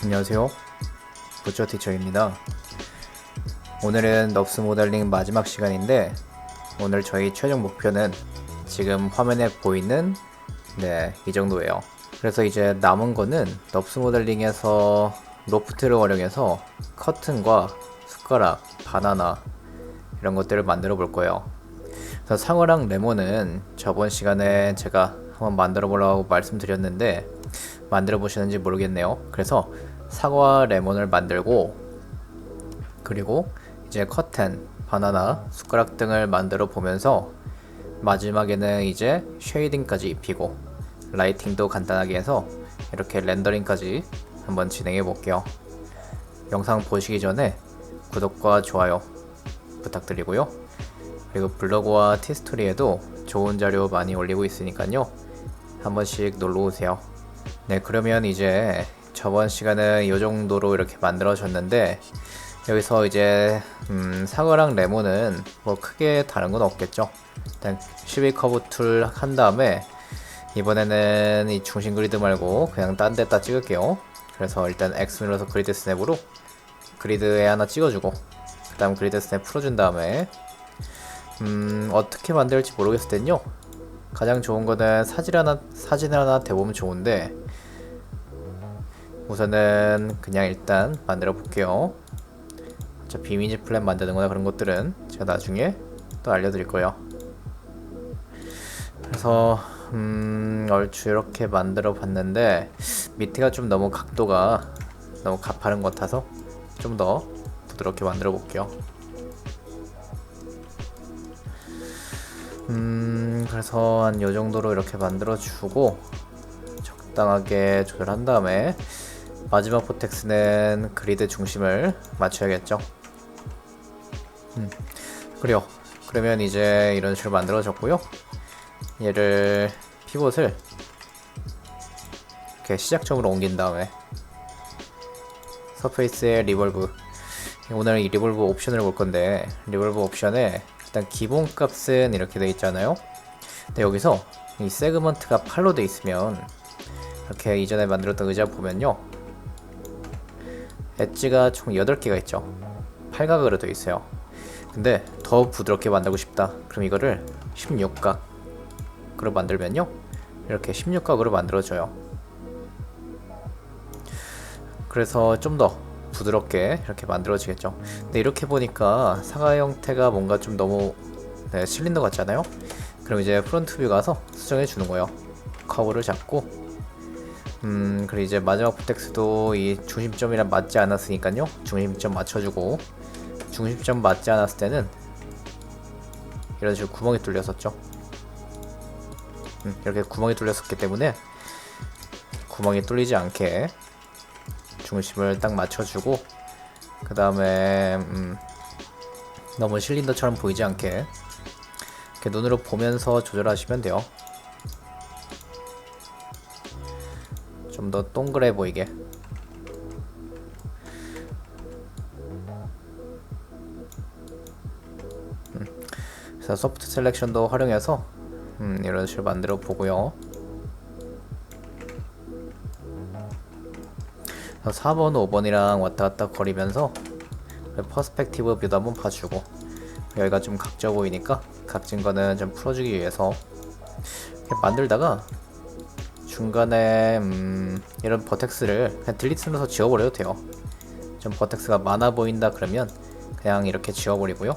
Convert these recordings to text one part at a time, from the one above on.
안녕하세요. 부처 티처입니다. 오늘은 넙스 모델링 마지막 시간인데 오늘 저희 최종 목표는 지금 화면에 보이는 이 정도예요. 그래서 이제 남은 거는 넙스 모델링에서 로프트를 활용해서 커튼과 숟가락, 바나나 이런 것들을 만들어 볼 거예요. 그래서 상어랑 레몬은 저번 시간에 제가 한번 만들어 보려고 말씀드렸는데 만들어 보시는지 모르겠네요. 그래서 사과 레몬을 만들고 그리고 이제 커튼, 바나나, 숟가락 등을 만들어 보면서 마지막에는 이제 쉐이딩까지 입히고 라이팅도 간단하게 해서 이렇게 렌더링까지 한번 진행해 볼게요. 영상 보시기 전에 구독과 좋아요 부탁드리고요. 그리고 블로그와 티스토리에도 좋은 자료 많이 올리고 있으니까요. 한 번씩 놀러 오세요. 네, 그러면 이제 저번 시간은 이 정도로 이렇게 만들어졌는데 여기서 이제 사과랑 레몬은 뭐 크게 다른 건 없겠죠. 일단 12 커브 툴 한 다음에 이번에는 이 중심 그리드 말고 그냥 딴 데다 찍을게요. 그래서 일단 X 눌러서 그리드 스냅으로 그리드에 하나 찍어주고 그 다음 그리드 스냅 풀어준 다음에 어떻게 만들지 모르겠을 땐요 가장 좋은 거는 사진을 하나 대보면 좋은데 우선은 그냥 일단 만들어 볼게요. 어차피 이미지 플랜 만드는 거나 그런 것들은 제가 나중에 또 알려드릴 거예요. 그래서 얼추 이렇게 만들어 봤는데 밑에가 좀 너무 각도가 너무 가파른 것 같아서 좀 더 부드럽게 만들어 볼게요. 그래서 한 요 정도로 이렇게 만들어 주고 적당하게 조절한 다음에 마지막 포텍스는 그리드 중심을 맞춰야겠죠. 그러면 이제 이런 식으로 만들어졌고요. 얘를 피봇을 이렇게 시작점으로 옮긴 다음에 서페이스에 리볼브, 오늘 이 리볼브 옵션을 볼 건데 리볼브 옵션에 일단 기본 값은 이렇게 돼 있잖아요. 근데 여기서 이 세그먼트가 8로 돼 있으면 이렇게 이전에 만들었던 의자 보면요 엣지가 총 8개가 있죠. 8각으로 되어 있어요. 근데 더 부드럽게 만들고 싶다. 그럼 이거를 16각으로 만들면요 이렇게 16각으로 만들어져요. 그래서 좀 더 부드럽게 이렇게 만들어지겠죠. 근데 이렇게 보니까 사과 형태가 뭔가 좀 너무 실린더 같잖아요. 그럼 이제 프론트 뷰 가서 수정해 주는 거예요. 커브를 잡고 그리고 이제 마지막 포텍스도 이 중심점이랑 맞지 않았으니까요 중심점 맞춰주고 중심점 맞지 않았을 때는 이런 식으로 구멍이 뚫렸었죠. 이렇게 구멍이 뚫렸었기 때문에 구멍이 뚫리지 않게 중심을 딱 맞춰주고 그 다음에 너무 실린더처럼 보이지 않게 이렇게 눈으로 보면서 조절하시면 돼요. 좀 더 동그래 보이게. 그래서 소프트 셀렉션도 활용해서 이런 식으로 만들어 보고요. 4번, 5번이랑 왔다 갔다 거리면서 퍼스펙티브 뷰도 한번 봐주고 여기가 좀 각져 보이니까 각진 거는 좀 풀어주기 위해서 이렇게 만들다가 중간에 이런 버텍스를 그냥 딜리트 눌러서 지워버려도 돼요. 좀 버텍스가 많아 보인다 그러면 그냥 이렇게 지워버리고요.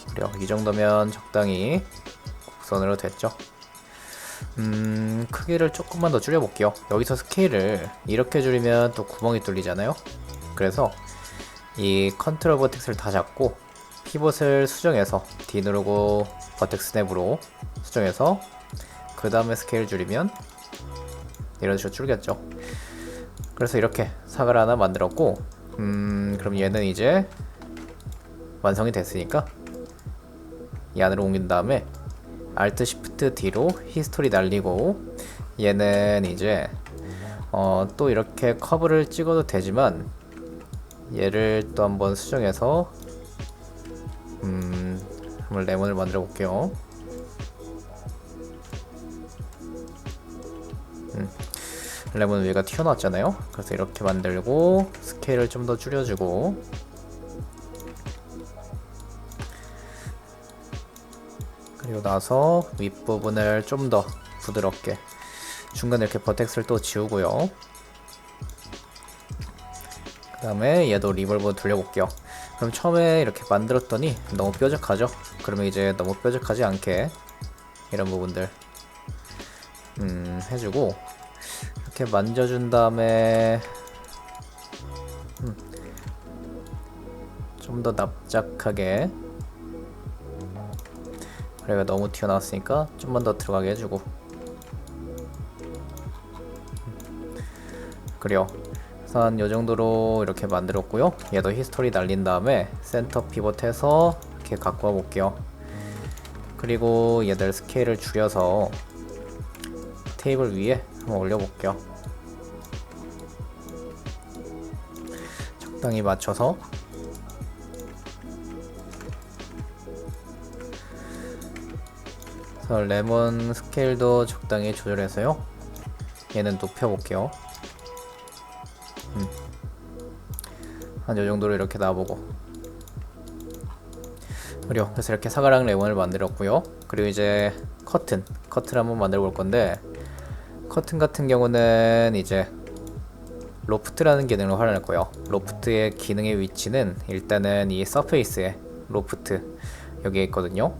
그래요. 이 정도면 적당히 곡선으로 됐죠. 크기를 조금만 더 줄여볼게요. 여기서 스케일을 이렇게 줄이면 또 구멍이 뚫리잖아요. 그래서 이 컨트롤 버텍스를 다 잡고 피봇을 수정해서 D 누르고 버텍스 스냅으로 수정해서 그 다음에 스케일 줄이면 이런 식으로 줄겠죠. 그래서 이렇게 사과를 하나 만들었고 그럼 얘는 이제 완성이 됐으니까 이 안으로 옮긴 다음에 Alt Shift D로 히스토리 날리고 얘는 이제 또 이렇게 커브를 찍어도 되지만 얘를 또 한번 수정해서 한번 레몬을 만들어 볼게요. 레몬 위가 튀어나왔잖아요. 그래서 이렇게 만들고 스케일을 좀 더 줄여주고, 그리고 나서 윗부분을 좀 더 부드럽게, 중간에 이렇게 버텍스를 또 지우고요. 그 다음에 얘도 리볼브 돌려볼게요. 그럼 처음에 이렇게 만들었더니 너무 뾰족하죠? 그러면 이제 너무 뾰족하지 않게 이런 부분들 해주고, 이렇게 만져준 다음에 좀 더 납작하게, 그래가 너무 튀어나왔으니까 좀만 더 들어가게 해주고, 그래요. 그래서 한 요정도로 이렇게 만들었고요. 얘도 히스토리 날린 다음에 센터 피벗해서 이렇게 갖고 와 볼게요. 그리고 얘들 스케일을 줄여서 테이블 위에 한번 올려볼게요. 적당히 맞춰서. 그래서 레몬 스케일도 적당히 조절해서요. 얘는 높여볼게요. 한 요정도로 이렇게 놔보고, 그리고 그래서 이렇게 사과랑 레몬을 만들었고요. 그리고 이제 커튼을 한번 만들어 볼 건데, 커튼 같은 경우는 이제 로프트라는 기능을 활용할 거예요. 로프트의 기능의 위치는 일단은 이 서페이스에 로프트 여기에 있거든요.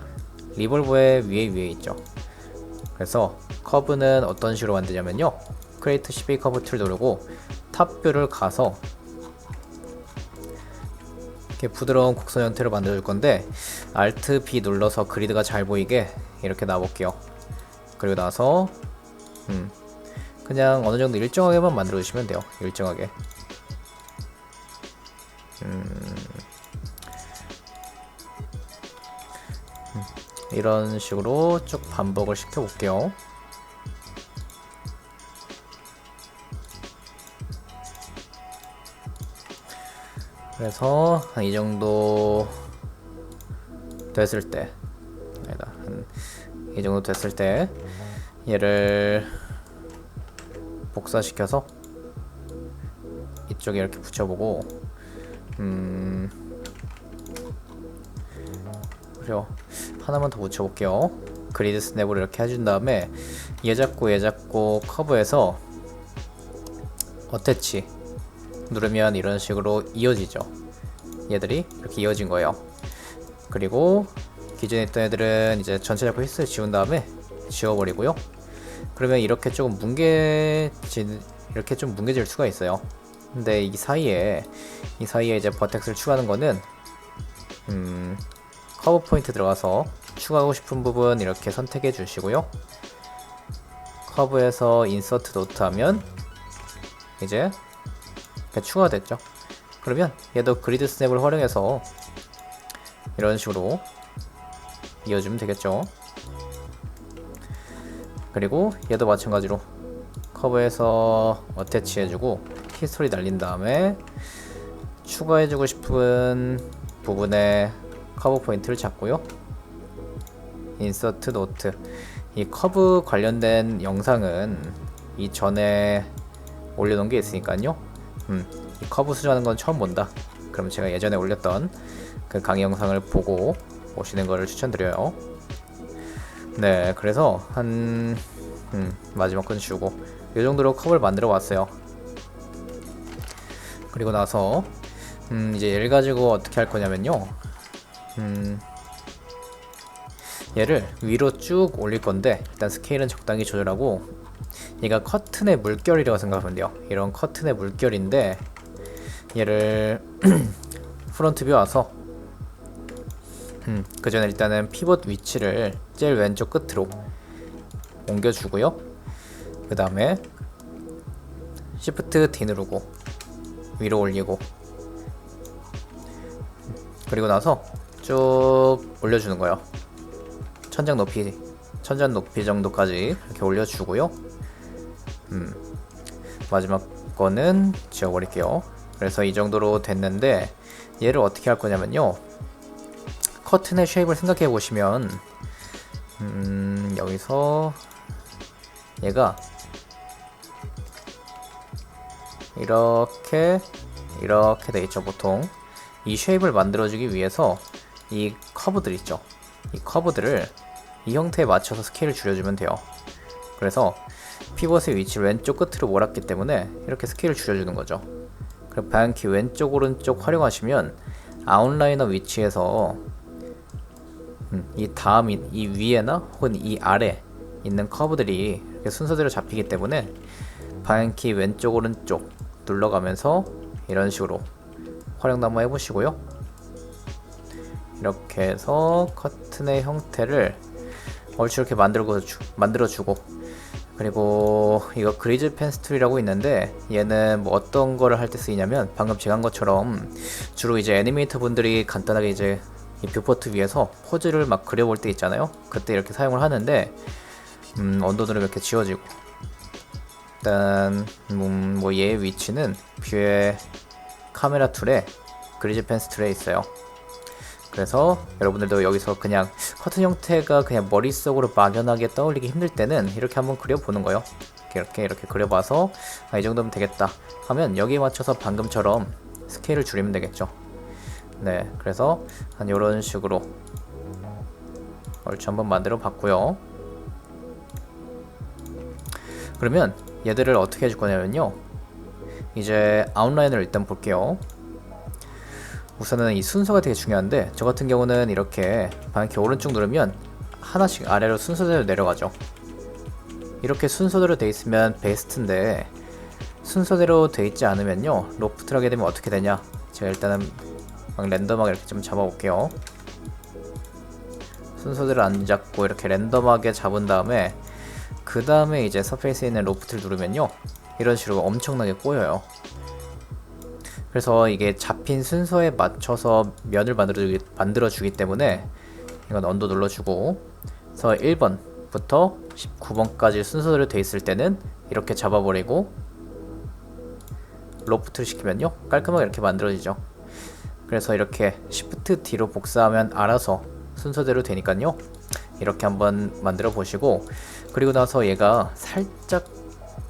리볼버의 위에 있죠. 그래서 커브는 어떤 식으로 만드냐면요, 크리에이트 12 커브 툴 누르고 탑뷰를 가서 이렇게 부드러운 곡선 형태로 만들어 줄 건데, Alt B 눌러서 그리드가 잘 보이게 이렇게 놔볼게요. 그리고 나서 그냥 어느 정도 일정하게만 만들어 주시면 돼요. 일정하게. 이런 식으로 쭉 반복을 시켜 볼게요. 그래서 한 이 정도 됐을 때, 아니다, 한 이 정도 됐을 때 얘를 복사시켜서 이쪽에 이렇게 붙여보고, 그래요. 하나만 더 붙여볼게요. 그리드 스냅으로 이렇게 해준 다음에 얘 잡고 커브에서 어태치 누르면 이런 식으로 이어지죠. 얘들이 이렇게 이어진 거예요. 그리고 기존에 있던 애들은 이제 전체 잡고 히스를 지운 다음에 지워버리고요. 그러면 이렇게 조금 이렇게 좀 뭉개질 수가 있어요. 근데 이 사이에 이제 버텍스를 추가하는 거는 커브 포인트 들어가서 추가하고 싶은 부분 이렇게 선택해 주시고요. 커브에서 인서트 노트 하면 이제 추가가 됐죠. 그러면 얘도 그리드 스냅을 활용해서 이런 식으로 이어주면 되겠죠. 그리고 얘도 마찬가지로 커브에서 어태치 해주고 히스토리 날린 다음에 추가해주고 싶은 부분에 커브 포인트를 잡고요. 인서트 노트, 이 커브 관련된 영상은 이전에 올려놓은 게 있으니까요. 이 커브 수정하는 건 처음 본다, 그럼 제가 예전에 올렸던 그 강의 영상을 보고 오시는 거를 추천드려요. 네, 그래서 한 마지막 건 지우고 이 정도로 커브를 만들어 왔어요. 그리고 나서 이제 얘를 가지고 어떻게 할 거냐면요, 얘를 위로 쭉 올릴 건데, 일단 스케일은 적당히 조절하고, 얘가 커튼의 물결이라고 생각하면 돼요. 이런 커튼의 물결인데, 얘를 프론트 뷰 와서 그 전에 일단은 피벗 위치를 제일 왼쪽 끝으로 옮겨주고요. 그 다음에 Shift D 누르고 위로 올리고, 그리고 나서 쭉 올려주는 거예요. 천장 높이 정도까지 이렇게 올려주고요. 마지막 거는 지워버릴게요. 그래서 이 정도로 됐는데, 얘를 어떻게 할 거냐면요, 커튼의 쉐입을 생각해 보시면 여기서 얘가 이렇게 돼 있죠. 보통 이 쉐입을 만들어주기 위해서 이 커브들 있죠. 이 커브들을 이 형태에 맞춰서 스케일을 줄여주면 돼요. 그래서 피벗의 위치를 왼쪽 끝으로 몰았기 때문에 이렇게 스케일을 줄여주는 거죠. 그리고 방향키 왼쪽 오른쪽 활용하시면 아웃라이너 위치에서 이 다음 이 위에나 혹은 이 아래 있는 커브들이 이렇게 순서대로 잡히기 때문에 방향키 왼쪽 오른쪽 눌러가면서 이런 식으로 활용도 한번 해보시고요. 이렇게 해서 커튼의 형태를 얼추 이렇게 만들어주고, 그리고 이거 그리즈 펜스 툴이라고 있는데 얘는 뭐 어떤 거를 할 때 쓰이냐면 방금 제가 한 것처럼 주로 이제 애니메이터 분들이 간단하게 이제 이 뷰포트 위에서 포즈를 막 그려볼 때 있잖아요. 그때 이렇게 사용을 하는데 언더들은 이렇게 지워지고, 일단 뭐 얘의 위치는 뷰의 카메라 툴에 그리즈 펜스 툴에 있어요. 그래서 여러분들도 여기서 그냥 커튼 형태가 그냥 머릿속으로 막연하게 떠올리기 힘들 때는 이렇게 한번 그려보는 거예요. 이렇게 그려봐서 이 정도면 되겠다 하면 여기에 맞춰서 방금처럼 스케일을 줄이면 되겠죠. 네, 그래서 한 이런 식으로 얼추 한번 만들어 봤고요. 그러면 얘들을 어떻게 해줄 거냐면요, 이제 아웃라인을 일단 볼게요. 우선은 이 순서가 되게 중요한데, 저 같은 경우는 이렇게 방향키 오른쪽 누르면 하나씩 아래로 순서대로 내려가죠. 이렇게 순서대로 돼 있으면 베스트인데, 순서대로 돼 있지 않으면요 로프트를 하게 되면 어떻게 되냐, 제가 일단은 막 랜덤하게 이렇게 좀 잡아볼게요. 순서대로 안 잡고 이렇게 랜덤하게 잡은 다음에 그 다음에 이제 서페이스에 있는 로프트를 누르면요 이런 식으로 엄청나게 꼬여요. 그래서 이게 잡힌 순서에 맞춰서 면을 만들어주기 때문에 이건 언더 눌러주고, 그래서 1번부터 19번까지 순서대로 돼 있을 때는 이렇게 잡아버리고 로프트를 시키면요 깔끔하게 이렇게 만들어지죠. 그래서 이렇게 Shift D로 복사하면 알아서 순서대로 되니까요 이렇게 한번 만들어 보시고, 그리고 나서 얘가 살짝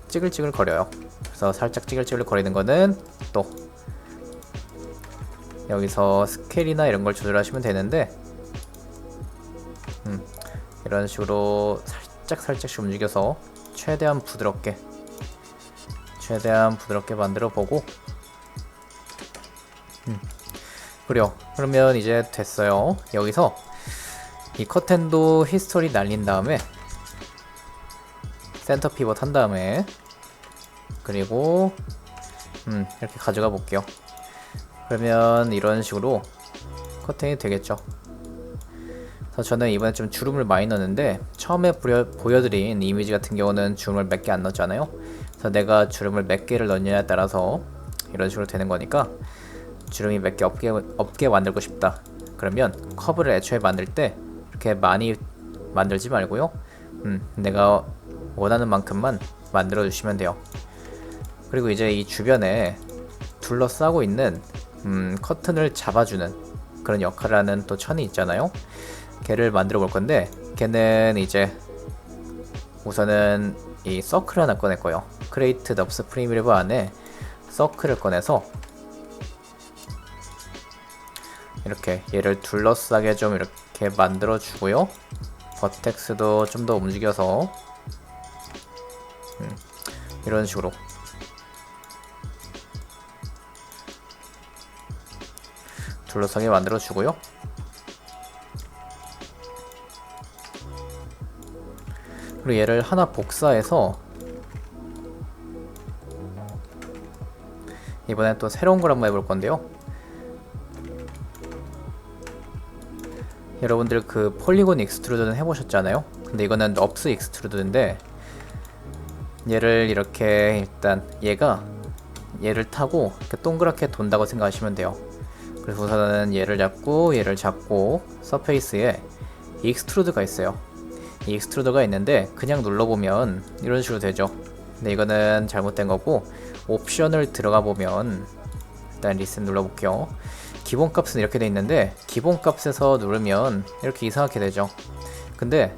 찌글찌글 거려요. 그래서 살짝 찌글찌글 거리는 거는 또 여기서 스케일이나 이런 걸 조절하시면 되는데, 이런 식으로 살짝씩 움직여서 최대한 부드럽게 만들어 보고, 그러면 이제 됐어요. 여기서 이 커튼도 히스토리 날린 다음에 센터 피벗 한 다음에 그리고 이렇게 가져가 볼게요. 그러면 이런 식으로 커튼이 되겠죠. 그래서 저는 이번에 좀 주름을 많이 넣었는데, 처음에 보여드린 이미지 같은 경우는 주름을 몇 개 안 넣었잖아요. 그래서 내가 주름을 몇 개를 넣느냐에 따라서 이런 식으로 되는 거니까, 주름이 몇 개 없게 만들고 싶다 그러면 커브를 애초에 만들 때 이렇게 많이 만들지 말고요 내가 원하는 만큼만 만들어 주시면 돼요. 그리고 이제 이 주변에 둘러싸고 있는 커튼을 잡아주는 그런 역할을 하는 또 천이 있잖아요. 걔를 만들어 볼 건데, 걔는 이제 우선은 이 서클 하나 꺼낼 거예요. 크레이트 넙스 프리미리브 안에 서클을 꺼내서 이렇게 얘를 둘러싸게 좀 이렇게 만들어 주고요. 버텍스도 좀 더 움직여서 이런 식으로 둘러싸게 만들어 주고요. 그리고 얘를 하나 복사해서 이번엔 또 새로운 걸 한번 해볼 건데요. 여러분들 그 폴리곤 익스트루드는 해보셨잖아요. 근데 이거는 넙스 익스트루드인데, 얘를 이렇게 일단 얘를 타고 이렇게 동그랗게 돈다고 생각하시면 돼요. 그래서 우선은 얘를 잡고 서페이스에 익스트루드가 있어요. 이 익스트루드가 있는데 그냥 눌러보면 이런 식으로 되죠. 근데 이거는 잘못된 거고, 옵션을 들어가 보면 일단 리셋 눌러볼게요. 기본값은 이렇게 돼 있는데 기본값에서 누르면 이렇게 이상하게 되죠. 근데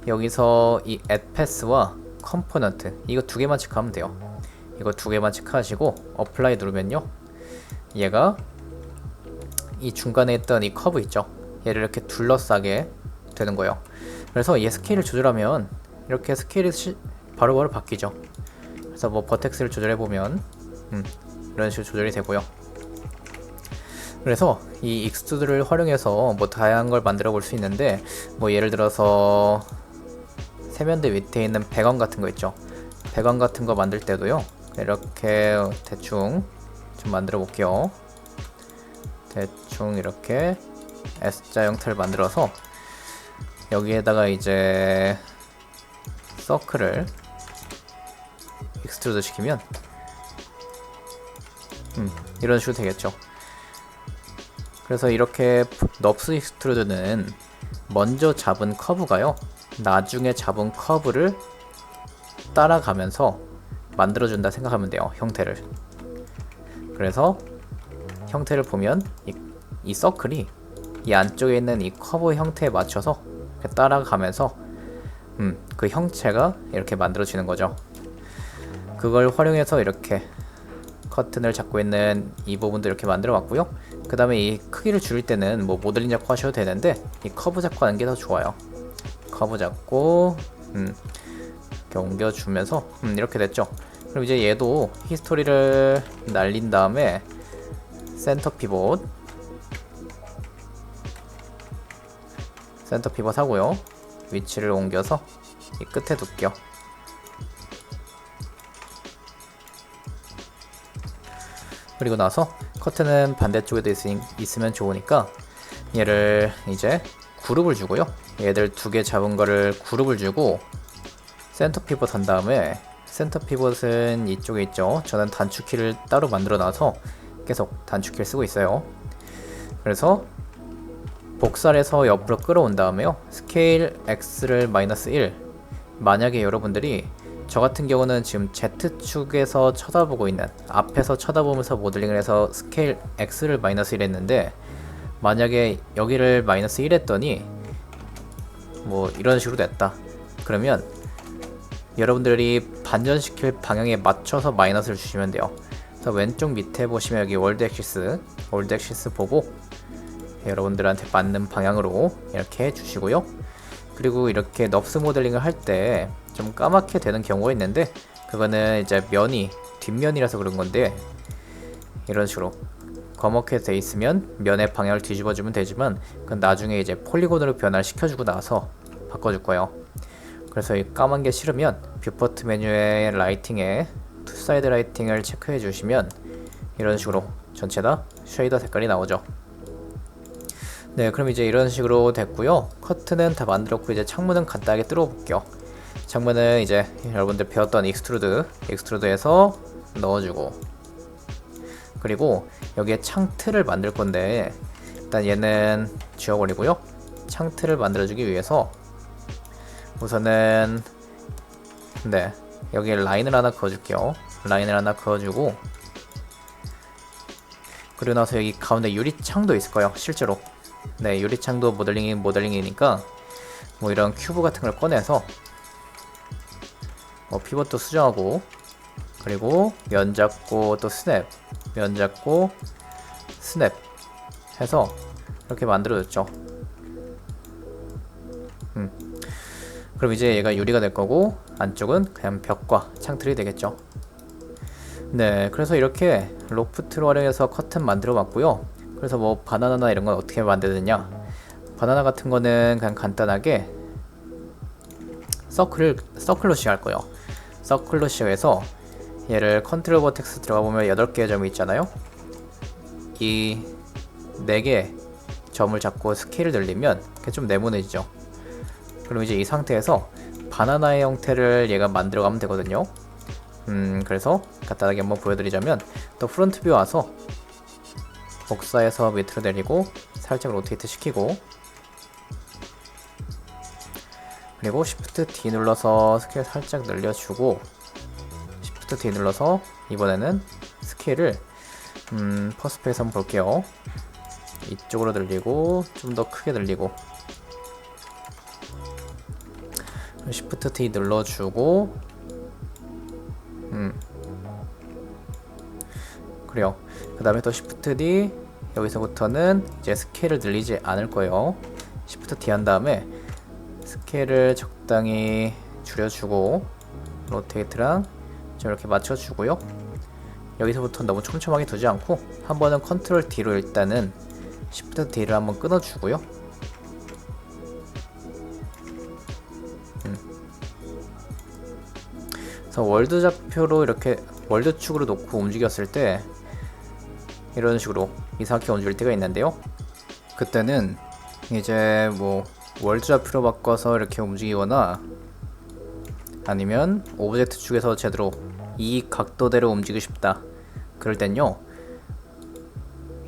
여기서 이 add pass와 component 이거 두 개만 체크하면 돼요. 이거 두 개만 체크하시고 어플라이 누르면요, 얘가 이 중간에 있던 이 커브 있죠, 얘를 이렇게 둘러싸게 되는 거예요. 그래서 얘 스케일을 조절하면 이렇게 스케일이 바로바로 바뀌죠. 그래서 뭐 버텍스를 조절해보면 이런 식으로 조절이 되고요. 그래서 이 익스트루드를 활용해서 뭐 다양한 걸 만들어 볼 수 있는데, 뭐 예를 들어서 세면대 밑에 있는 배관 같은 거 있죠, 배관 같은 거 만들 때도요, 이렇게 대충 좀 만들어 볼게요. 대충 이렇게 S자 형태를 만들어서 여기에다가 이제 서클을 익스트루드 시키면 이런 식으로 되겠죠. 그래서 이렇게 넙스 익스트루드는 먼저 잡은 커브가요, 나중에 잡은 커브를 따라가면서 만들어준다 생각하면 돼요, 형태를. 그래서 형태를 보면 이 서클이 이 안쪽에 있는 이 커브 형태에 맞춰서 따라가면서 그 형체가 이렇게 만들어지는 거죠. 그걸 활용해서 이렇게 커튼을 잡고 있는 이 부분도 이렇게 만들어 왔고요. 그 다음에 이 크기를 줄일 때는 뭐 모델링 잡고 하셔도 되는데, 이 커브 잡고 하는 게 더 좋아요. 커브 잡고 이렇게 옮겨주면서 이렇게 됐죠. 그럼 이제 얘도 히스토리를 날린 다음에 센터 피봇 하고요, 위치를 옮겨서 이 끝에 둘게요. 그리고 나서 커튼은 반대쪽에도 있으면 좋으니까 얘를 이제 그룹을 주고요, 얘들 두 개 잡은 거를 그룹을 주고 센터 피봇 한 다음에, 센터 피봇은 이쪽에 있죠. 저는 단축키를 따로 만들어 놔서 계속 단축키를 쓰고 있어요. 그래서 복살에서 옆으로 끌어온 다음에요, 스케일 X를 -1. 만약에 여러분들이 저 같은 경우는 지금 Z축에서 쳐다보고 있는, 앞에서 쳐다보면서 모델링을 해서 스케일 X를 -1 했는데, 만약에 여기를 -1 했더니 뭐 이런 식으로 됐다. 그러면 여러분들이 반전시킬 방향에 맞춰서 마이너스를 주시면 돼요. 그래서 왼쪽 밑에 보시면 여기 월드 액시스 보고 여러분들한테 맞는 방향으로 이렇게 해주시고요. 그리고 이렇게 넙스 모델링을 할 때 좀 까맣게 되는 경우가 있는데, 그거는 이제 면이 뒷면이라서 그런 건데, 이런 식으로 검게 돼 있으면 면의 방향을 뒤집어 주면 되지만, 그건 나중에 이제 폴리곤으로 변화를 시켜주고 나서 바꿔줄 거예요. 그래서 이 까만 게 싫으면 뷰포트 메뉴의 라이팅에 투사이드 라이팅을 체크해 주시면 이런 식으로 전체 다 쉐이더 색깔이 나오죠. 네, 그럼 이제 이런 식으로 됐고요. 커튼은 다 만들었고, 이제 창문은 간단하게 뚫어 볼게요. 창문은 이제 여러분들 배웠던 익스트루드에서 넣어주고, 그리고 여기에 창틀을 만들 건데 일단 얘는 지워버리고요. 창틀을 만들어주기 위해서 우선은 여기에 라인을 하나 그어줄게요. 라인을 하나 그어주고, 그리고 나서 여기 가운데 유리창도 있을 거예요, 실제로. 네, 유리창도 모델링이니까 뭐 이런 큐브 같은 걸 꺼내서 피벗도 수정하고, 그리고 면 잡고 또 스냅, 면 잡고 스냅 해서 이렇게 만들어줬죠. 그럼 이제 얘가 유리가 될 거고, 안쪽은 그냥 벽과 창틀이 되겠죠. 네, 그래서 이렇게 로프트를 활용해서 커튼 만들어 봤고요. 그래서 뭐 바나나나 이런 건 어떻게 만드느냐, 바나나 같은 거는 그냥 간단하게 서클로 시할 거예요. 서클로 시해서 얘를 컨트롤 버텍스 들어가 보면 8개의 점이 있잖아요. 이 4개 점을 잡고 스케일을 늘리면 그게 좀 네모내지죠. 그럼 이제 이 상태에서 바나나의 형태를 얘가 만들어 가면 되거든요. 그래서 간단하게 한번 보여드리자면, 또 프론트 뷰 와서 복사해서 밑으로 내리고 살짝 로테이트 시키고, 그리고 Shift D 눌러서 스케일 살짝 늘려주고, Shift D 눌러서 이번에는 스케일을 퍼스페이스 한번 볼게요. 이쪽으로 늘리고 좀 더 크게 늘리고, Shift D 눌러주고 그래요. 그 다음에 또 Shift D, 여기서부터는 이제 스케일을 늘리지 않을 거예요. Shift D 한 다음에 스케일을 적당히 줄여주고 로테이트랑 좀 이렇게 맞춰주고요. 여기서부터 너무 촘촘하게 두지 않고 한 번은 컨트롤 D로 일단은 Shift D를 한번 끊어주고요. 그래서 월드 좌표로 이렇게 월드 축으로 놓고 움직였을 때 이런 식으로 이상하게 움직일 때가 있는데요. 그때는 이제 뭐 월드 좌표로 바꿔서 이렇게 움직이거나 아니면 오브젝트 축에서 제대로 이 각도대로 움직이고 싶다 그럴 땐요,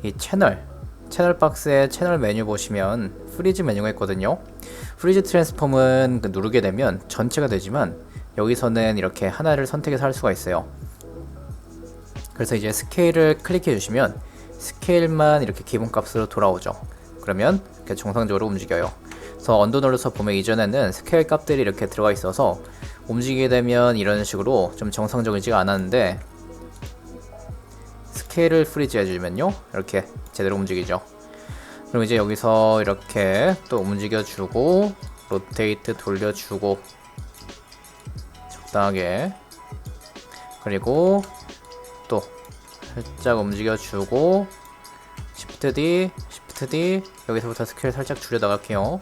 이 채널 박스에 채널 메뉴 보시면 프리즈 메뉴가 있거든요. 프리즈 트랜스폼은 누르게 되면 전체가 되지만 여기서는 이렇게 하나를 선택해서 할 수가 있어요. 그래서 이제 스케일을 클릭해 주시면 스케일만 이렇게 기본값으로 돌아오죠. 그러면 이렇게 정상적으로 움직여요. 그래서 언더 눌러서 보면 이전에는 스케일 값들이 이렇게 들어가 있어서 움직이게 되면 이런 식으로 좀 정상적이지가 않았는데, 스케일을 프리즈 해주면요 이렇게 제대로 움직이죠. 그럼 이제 여기서 이렇게 또 움직여주고 로테이트 돌려주고 적당하게, 그리고 또 살짝 움직여주고 Shift D, 여기서부터 스케일 살짝 줄여 나갈게요.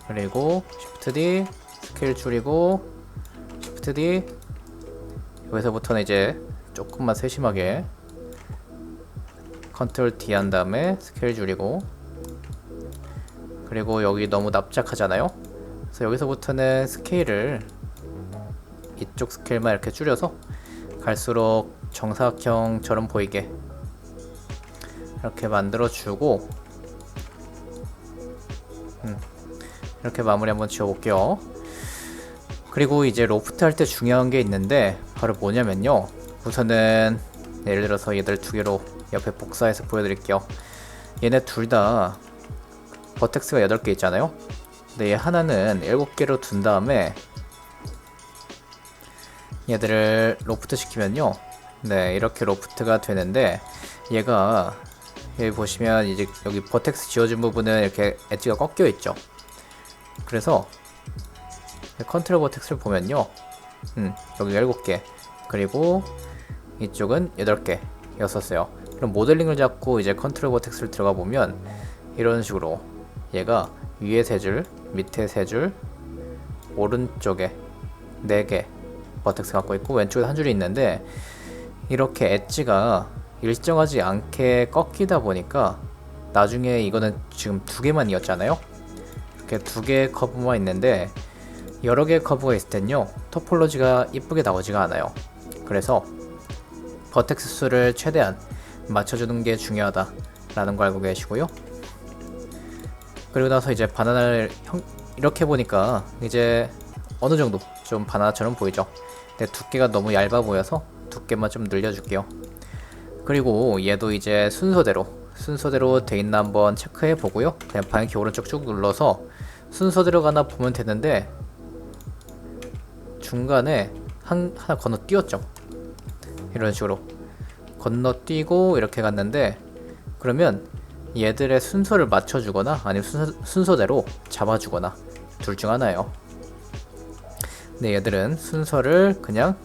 그리고 Shift D, 스케일 줄이고 Shift D, 여기서부터는 이제 조금만 세심하게 컨트롤 D 한 다음에 스케일 줄이고, 그리고 여기 너무 납작하잖아요. 그래서 여기서부터는 스케일을 이쪽 스케일만 이렇게 줄여서 갈수록 정사각형처럼 보이게 이렇게 만들어 주고, 이렇게 마무리 한번 지어 볼게요. 그리고 이제 로프트 할 때 중요한 게 있는데 바로 뭐냐면요, 우선은 예를 들어서 얘들 두 개로 옆에 복사해서 보여드릴게요. 얘네 둘 다 버텍스가 8개 있잖아요. 근데 얘 하나는 7개로 둔 다음에 얘들을 로프트 시키면요, 네 이렇게 로프트가 되는데, 얘가 여기 보시면 이제 여기 버텍스 지워진 부분은 이렇게 엣지가 꺾여 있죠. 그래서 컨트롤 버텍스를 보면요, 여기 7개, 그리고 이쪽은 8개 였었어요. 그럼 모델링을 잡고 이제 컨트롤 버텍스를 들어가 보면 이런 식으로 얘가 위에 3줄, 밑에 3줄, 오른쪽에 4개 버텍스 갖고 있고 왼쪽에 한 줄이 있는데, 이렇게 엣지가 일정하지 않게 꺾이다 보니까 나중에 이거는 지금 2개만 이었잖아요. 이렇게 2개의 커브만 있는데 여러 개의 커브가 있을 땐요, 토폴로지가 이쁘게 나오지가 않아요. 그래서 버텍스 수를 최대한 맞춰주는 게 중요하다 라는 거 알고 계시고요. 그리고 나서 이제 바나나를 이렇게 보니까 이제 어느 정도 좀 바나나처럼 보이죠. 근데 두께가 너무 얇아 보여서 두께만 좀 늘려줄게요. 그리고 얘도 이제 순서대로 돼 있나 한번 체크해 보고요. 그냥 방향키 오른쪽 쭉 눌러서 순서대로 가나 보면 되는데, 중간에 하나 건너뛰었죠. 이런 식으로 건너뛰고 이렇게 갔는데, 그러면 얘들의 순서를 맞춰주거나 아니면 순서대로 잡아주거나 둘 중 하나예요. 근데 얘들은 순서를 그냥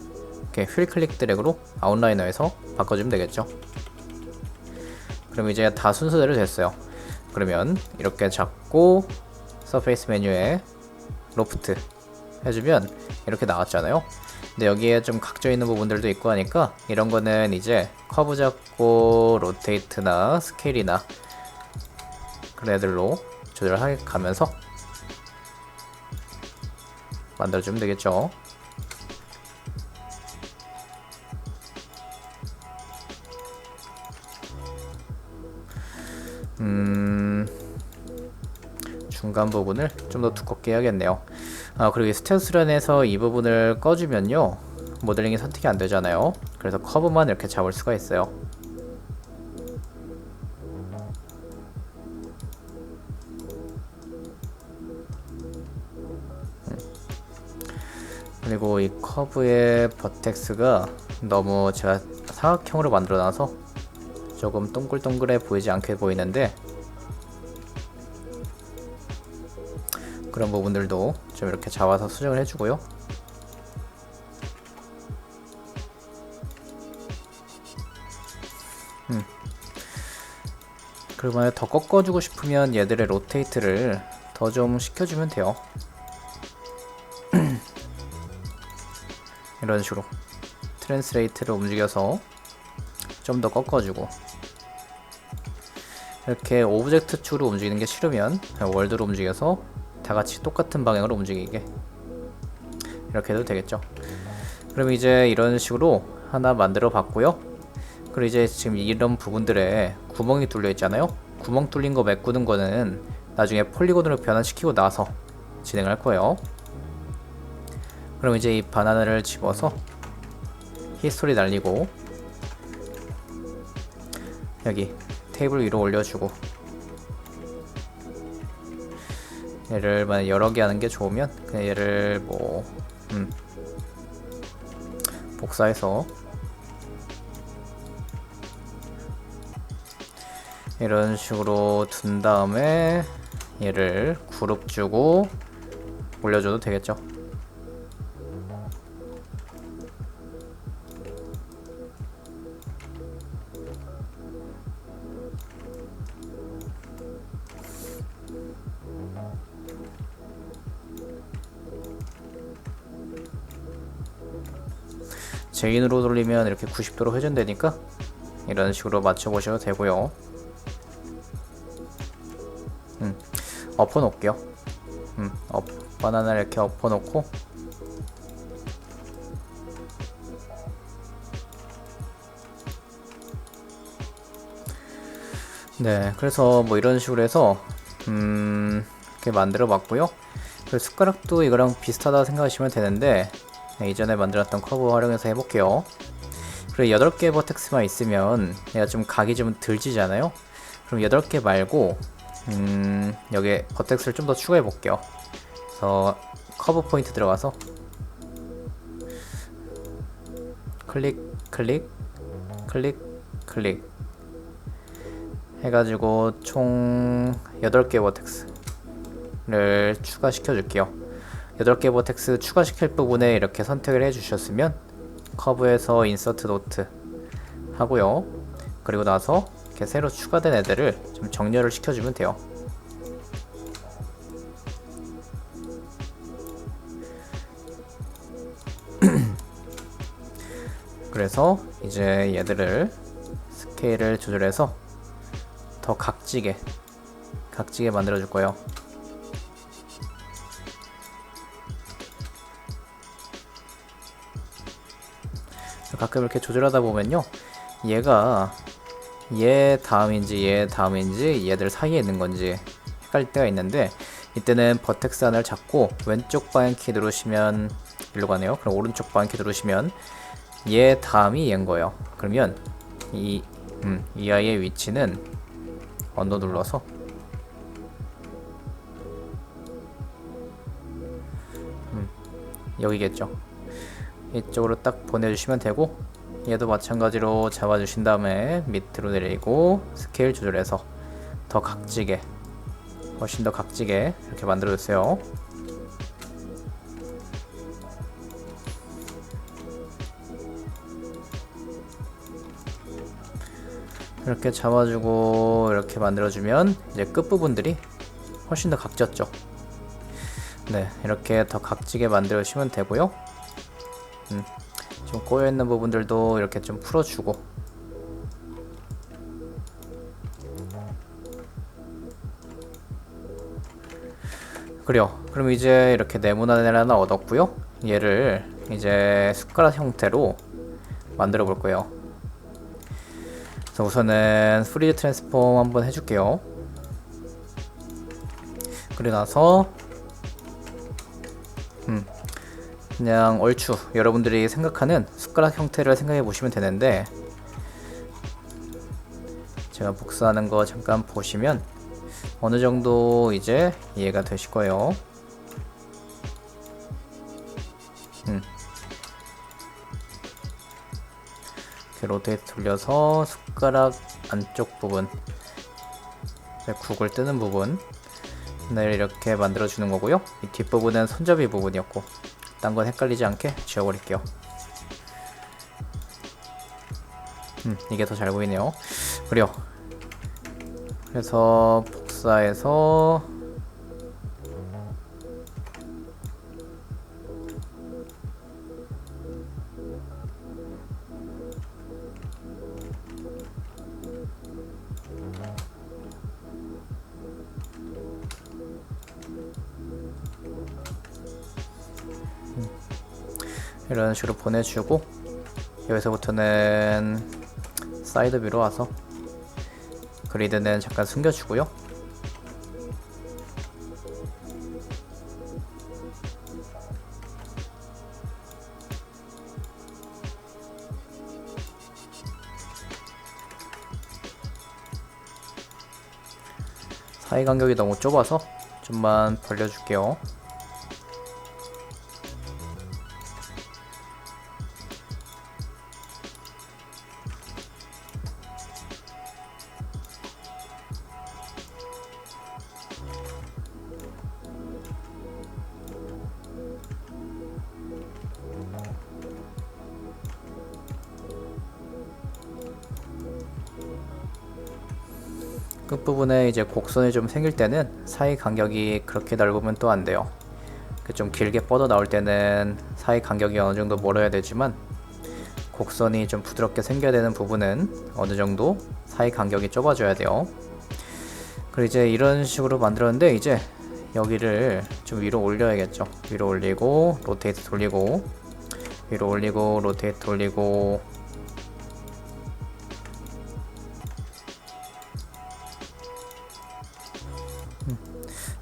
이렇게 휠 클릭 드래그로 아웃라이너에서 바꿔주면 되겠죠. 그럼 이제 다 순서대로 됐어요. 그러면 이렇게 잡고 서페이스 메뉴에 로프트 해주면 이렇게 나왔잖아요. 근데 여기에 좀 각져 있는 부분들도 있고 하니까 이런 거는 이제 커브 잡고 로테이트나 스케일이나 그런 애들로 조절해 가면서 만들어주면 되겠죠. 중간 부분을 좀 더 두껍게 해야겠네요. 그리고 스테우스런에서 이 부분을 꺼주면요, 모델링이 선택이 안 되잖아요. 그래서 커브만 이렇게 잡을 수가 있어요. 그리고 이 커브의 버텍스가 너무 제가 사각형으로 만들어놔서 조금 동글동글해 보이지 않게 보이는데, 그런 부분들도 좀 이렇게 잡아서 수정을 해주고요. 그리고 만약 더 꺾어주고 싶으면 얘들의 로테이트를 더 좀 시켜주면 돼요. 이런 식으로 트랜스레이트를 움직여서 좀 더 꺾어주고, 이렇게 오브젝트 축으로 움직이는 게 싫으면 월드로 움직여서 다 같이 똑같은 방향으로 움직이게 이렇게 해도 되겠죠. 그럼 이제 이런 식으로 하나 만들어 봤고요. 그리고 이제 지금 이런 부분들에 구멍이 뚫려 있잖아요. 구멍 뚫린 거 메꾸는 거는 나중에 폴리곤으로 변환시키고 나서 진행할 거예요. 그럼 이제 이 바나나를 집어서 히스토리 날리고 여기 테이블 위로 올려주고, 얘를 만약 여러 개 하는 게 좋으면 그냥 얘를 뭐 복사해서 이런 식으로 둔 다음에 얘를 그룹 주고 올려줘도 되겠죠. 제인으로 돌리면 이렇게 90도로 회전되니까 이런 식으로 맞춰보셔도 되고요. 엎어 놓을게요. 바나나를 이렇게 엎어 놓고, 네, 그래서 뭐 이런 식으로 해서 이렇게 만들어 봤고요. 그리고 숟가락도 이거랑 비슷하다 생각하시면 되는데, 네, 이전에 만들었던 커브 활용해서 해볼게요. 그리고 8개 버텍스만 있으면 얘가 좀 각이 좀 들지잖아요. 그럼 8개 말고 여기 버텍스를 좀 더 추가해 볼게요. 그래서 커브 포인트 들어가서 클릭 클릭 클릭 클릭 해가지고 총 8개 버텍스를 추가시켜 줄게요. 8개 버텍스 추가시킬 부분에 이렇게 선택을 해주셨으면 커브에서 인서트 노트 하고요. 그리고 나서 이렇게 새로 추가된 애들을 좀 정렬을 시켜주면 돼요. 그래서 이제 얘들을 스케일을 조절해서 더 각지게 만들어 줄 거예요. 가끔 이렇게 조절하다 보면요, 얘가 얘 다음인지 얘들 사이에 있는 건지 헷갈릴 때가 있는데, 이때는 버텍스 하나를 잡고 왼쪽 방향키 누르시면 일로 가네요. 그럼 오른쪽 방향키 누르시면 얘 다음이 얘인 거예요. 그러면 이 아이의 위치는 언더 눌러서 여기겠죠. 이쪽으로 딱 보내주시면 되고, 얘도 마찬가지로 잡아주신 다음에 밑으로 내리고 스케일 조절해서 더 각지게, 훨씬 더 각지게 이렇게 만들어주세요. 이렇게 잡아주고 이렇게 만들어주면 이제 끝부분들이 훨씬 더 각졌죠. 네, 이렇게 더 각지게 만들어주시면 되고요. 좀 꼬여있는 부분들도 이렇게 좀 풀어주고, 그래요. 그럼 이제 이렇게 네모나네를 하나 얻었고요. 얘를 이제 숟가락 형태로 만들어 볼 거예요. 그래서 우선은 프리즈 트랜스폼 한번 해줄게요. 그리고 나서 그냥 얼추 여러분들이 생각하는 숟가락 형태를 생각해 보시면 되는데, 제가 복사하는 거 잠깐 보시면 어느 정도 이제 이해가 되실 거예요. 이렇게 로테이트 돌려서 숟가락 안쪽 부분, 국을 뜨는 부분 을 이렇게 만들어 주는 거고요. 이 뒷부분은 손잡이 부분이었고, 딴 건 헷갈리지 않게 지워버릴게요. 이게 더 잘 보이네요. 그래요. 그래서 복사해서 이런 식으로 보내주고, 여기서부터는 사이드 뷰로 와서 그리드는 잠깐 숨겨주고요. 사이 간격이 너무 좁아서 좀만 벌려줄게요. 끝부분에 이제 곡선이 좀 생길 때는 사이 간격이 그렇게 넓으면 또 안 돼요. 좀 길게 뻗어 나올 때는 사이 간격이 어느 정도 멀어야 되지만, 곡선이 좀 부드럽게 생겨야 되는 부분은 어느 정도 사이 간격이 좁아져야 돼요. 그리고 이제 이런 식으로 만들었는데, 이제 여기를 좀 위로 올려야겠죠. 위로 올리고 로테이트 돌리고, 위로 올리고 로테이트 돌리고,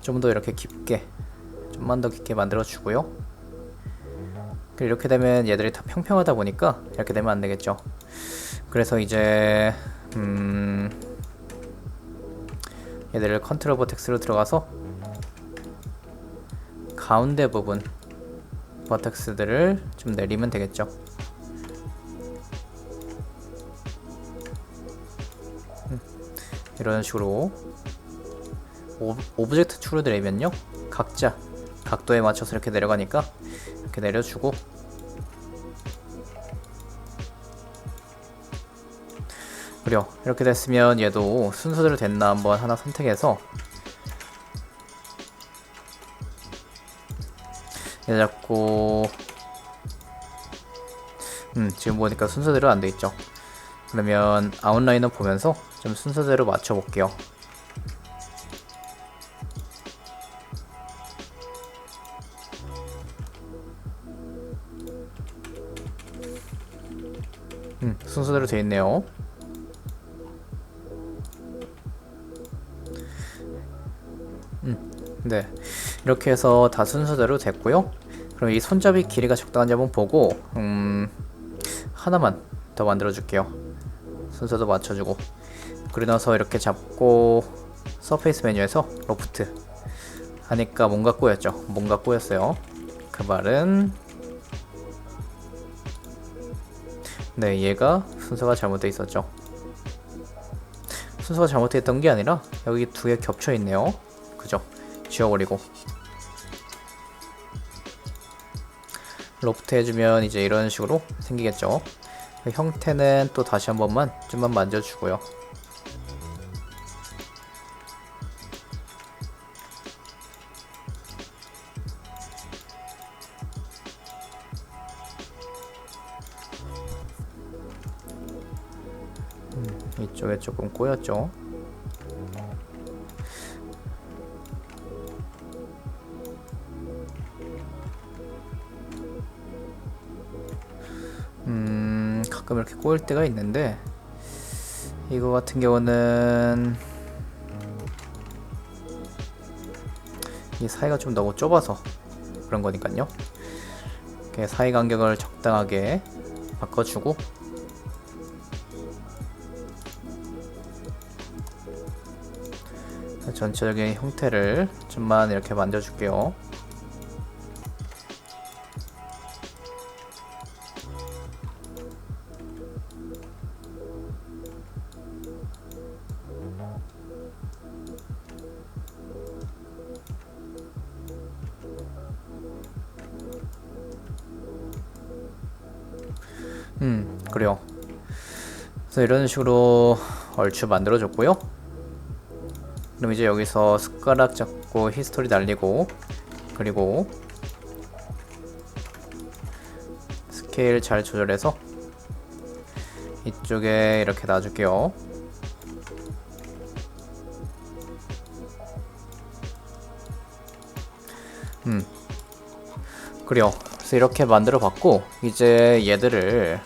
좀 더 이렇게 깊게, 좀만 더 깊게 만들어 주고요. 이렇게 되면 얘들이 다 평평하다 보니까 이렇게 되면 안 되겠죠. 그래서 이제 얘들을 컨트롤 버텍스로 들어가서 가운데 부분 버텍스들을 좀 내리면 되겠죠. 이런 식으로 오브젝트 축으로 내리면요, 각자 각도에 맞춰서 이렇게 내려가니까 이렇게 내려주고, 그래요. 이렇게 됐으면 얘도 순서대로 됐나 한번 하나 선택해서 얘 잡고, 지금 보니까 순서대로 안 돼 있죠. 그러면 아웃라인을 보면서 좀 순서대로 맞춰 볼게요. 순서대로 되어 있네요. 네, 이렇게 해서 다 순서대로 됐고요. 그럼 이 손잡이 길이가 적당한지 한번 보고 하나만 더 만들어 줄게요. 순서도 맞춰주고, 그리고 나서 이렇게 잡고 서페이스 메뉴에서 로프트 하니까 뭔가 꼬였죠. 뭔가 꼬였어요. 그 말은 네, 얘가 순서가 잘못되어 있었죠. 순서가 잘못되어 있던 게 아니라 여기 두 개 겹쳐 있네요. 그죠? 지워버리고 로프트 해주면 이제 이런 식으로 생기겠죠. 그 형태는 또 다시 한 번만 좀만 만져주고요. 이쪽에 조금 꼬였죠. 가끔 이렇게 꼬일 때가 있는데, 이거 같은 경우는 이 사이가 좀 너무 좁아서 그런 거니까요. 이렇게 사이 간격을 적당하게 바꿔주고, 전체적인 형태를 좀만 이렇게 만져줄게요. 그래요. 그래서 이런 식으로 얼추 만들어줬고요. 그럼 이제 여기서 숟가락 잡고 히스토리 날리고, 그리고 스케일 잘 조절해서 이쪽에 이렇게 놔줄게요. 그래요. 그래서 이렇게 만들어 봤고, 이제 얘들을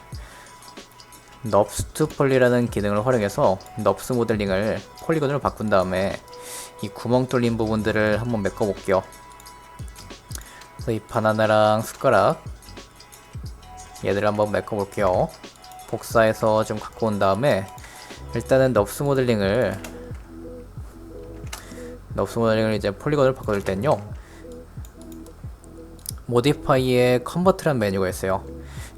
넙스 투 폴리라는 기능을 활용해서 넙스 모델링을 폴리곤으로 바꾼 다음에 이 구멍 뚫린 부분들을 한번 메꿔 볼게요. 그래서 이 바나나랑 숟가락 얘들을 한번 메꿔 볼게요. 복사해서 좀 갖고 온 다음에 일단은 넙스 모델링을 이제 폴리곤으로 바꿔줄 땐요, 모디파이에 컨버트란 메뉴가 있어요.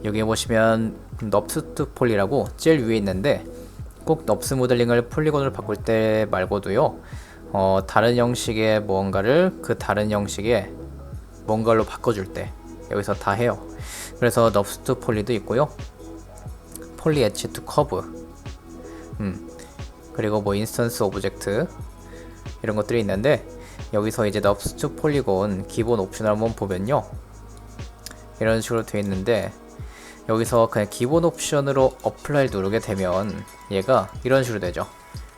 여기 보시면 넙스 투 폴리라고 제일 위에 있는데, 꼭 넙스 모델링을 폴리곤으로 바꿀 때 말고도요, 다른 형식의 무언가를 그 다른 형식의 뭔가로 바꿔줄 때 여기서 다 해요. 그래서 넙스 투 폴리도 있고요, 폴리 엣지 투 커브, 그리고 뭐 인스턴스 오브젝트 이런 것들이 있는데, 여기서 이제 넙스 투 폴리곤 기본 옵션을 한번 보면요, 이런 식으로 되어 있는데, 여기서 그냥 기본 옵션으로 어플라이 누르게 되면 얘가 이런 식으로 되죠.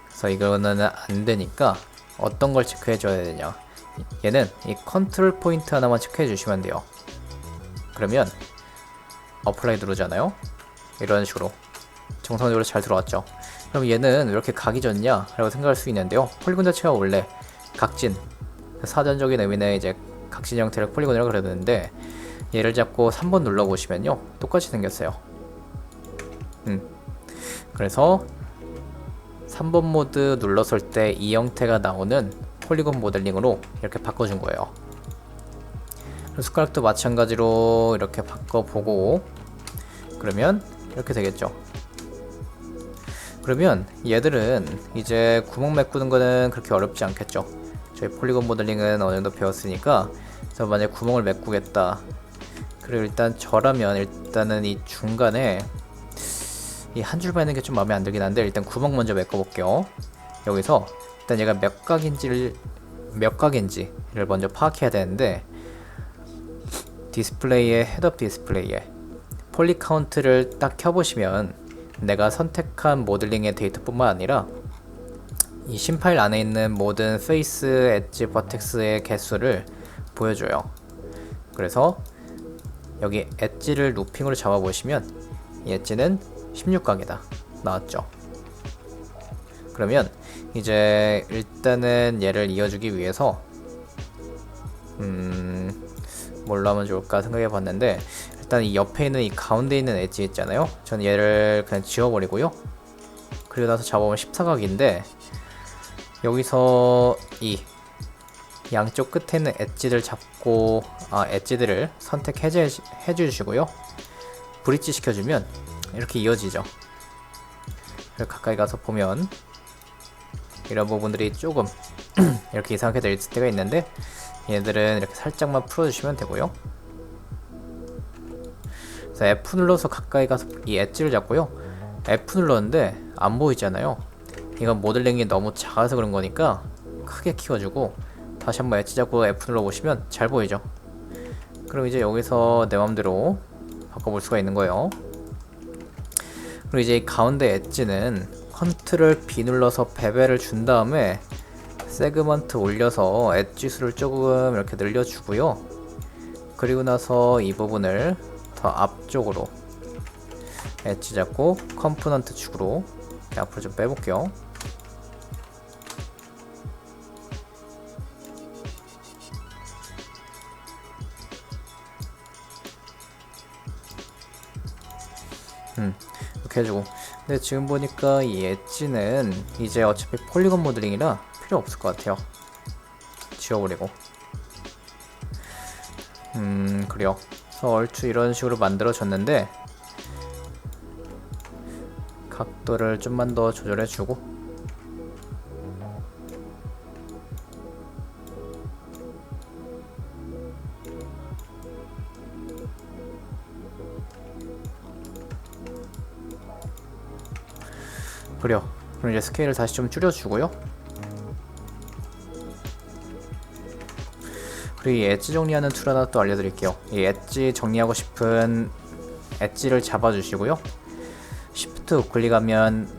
그래서 이거는 안 되니까 어떤 걸 체크해 줘야 되냐, 얘는 이 컨트롤 포인트 하나만 체크해 주시면 돼요. 그러면 어플라이 누르잖아요, 이런 식으로 정상적으로 잘 들어왔죠. 그럼 얘는 왜 이렇게 각이 졌냐 라고 생각할 수 있는데요, 폴리곤 자체가 원래 각진, 사전적인 의미는 이제 각진 형태를 폴리곤이라고 그러는데, 얘를 잡고 3번 눌러보시면요 똑같이 생겼어요. 그래서 3번 모드 눌렀을 때 이 형태가 나오는 폴리곤 모델링으로 이렇게 바꿔준 거예요. 숟가락도 마찬가지로 이렇게 바꿔보고, 그러면 이렇게 되겠죠. 그러면 얘들은 이제 구멍 메꾸는 거는 그렇게 어렵지 않겠죠. 저희 폴리곤 모델링은 어느 정도 배웠으니까. 그래서 만약에 구멍을 메꾸겠다, 그리고 일단 저라면 일단은 이 중간에 이 한 줄만 있는 게 좀 마음에 안 들긴 한데, 일단 구멍 먼저 메꿔 볼게요. 여기서 일단 얘가 몇 각인지를 먼저 파악해야 되는데, 디스플레이에 헤드업 디스플레이에 폴리 카운트를 딱 켜보시면 내가 선택한 모델링의 데이터뿐만 아니라 이 심 파일 안에 있는 모든 페이스, 엣지, 버텍스의 개수를 보여줘요. 그래서 여기 엣지를 루핑으로 잡아보시면 이 엣지는 16각이다 나왔죠. 그러면 이제 일단은 얘를 이어주기 위해서 뭘로 하면 좋을까 생각해 봤는데, 일단 이 옆에 있는 이 가운데 있는 엣지 있잖아요, 저는 얘를 그냥 지워버리고요, 그리고 나서 잡아보면 14각인데 여기서 이 양쪽 끝에 있는 엣지들 잡고, 엣지들을 선택 해제 해주시고요, 브릿지 시켜주면 이렇게 이어지죠. 그리고 가까이 가서 보면 이런 부분들이 조금 이렇게 이상하게 될 때가 있는데, 얘들은 이렇게 살짝만 풀어주시면 되고요. 그래서 F 눌러서 가까이 가서 이 엣지를 잡고요, F 눌렀는데 안 보이잖아요. 이건 모델링이 너무 작아서 그런 거니까 크게 키워주고, 다시 한번 엣지 잡고 F 눌러보시면 잘 보이죠. 그럼 이제 여기서 내 맘대로 바꿔볼 수가 있는 거예요. 그리고 이제 이 가운데 엣지는 컨트롤 B 눌러서 베벨을 준 다음에 세그먼트 올려서 엣지 수를 조금 이렇게 늘려주고요. 그리고 나서 이 부분을 더 앞쪽으로 엣지 잡고 컴포넌트 축으로 앞으로 좀 빼볼게요. 이렇게 해주고. 근데 지금 보니까 이 엣지는 이제 어차피 폴리곤 모델링이라 필요 없을 것 같아요. 지워버리고. 그래요. 그래서 얼추 이런 식으로 만들어졌는데, 각도를 좀만 더 조절해주고, 그래요. 그럼 이제 스케일을 다시 좀 줄여주고요. 그리고 이 엣지 정리하는 툴 하나 또 알려드릴게요. 이 엣지 정리하고 싶은 엣지를 잡아주시고요. Shift 우클릭하면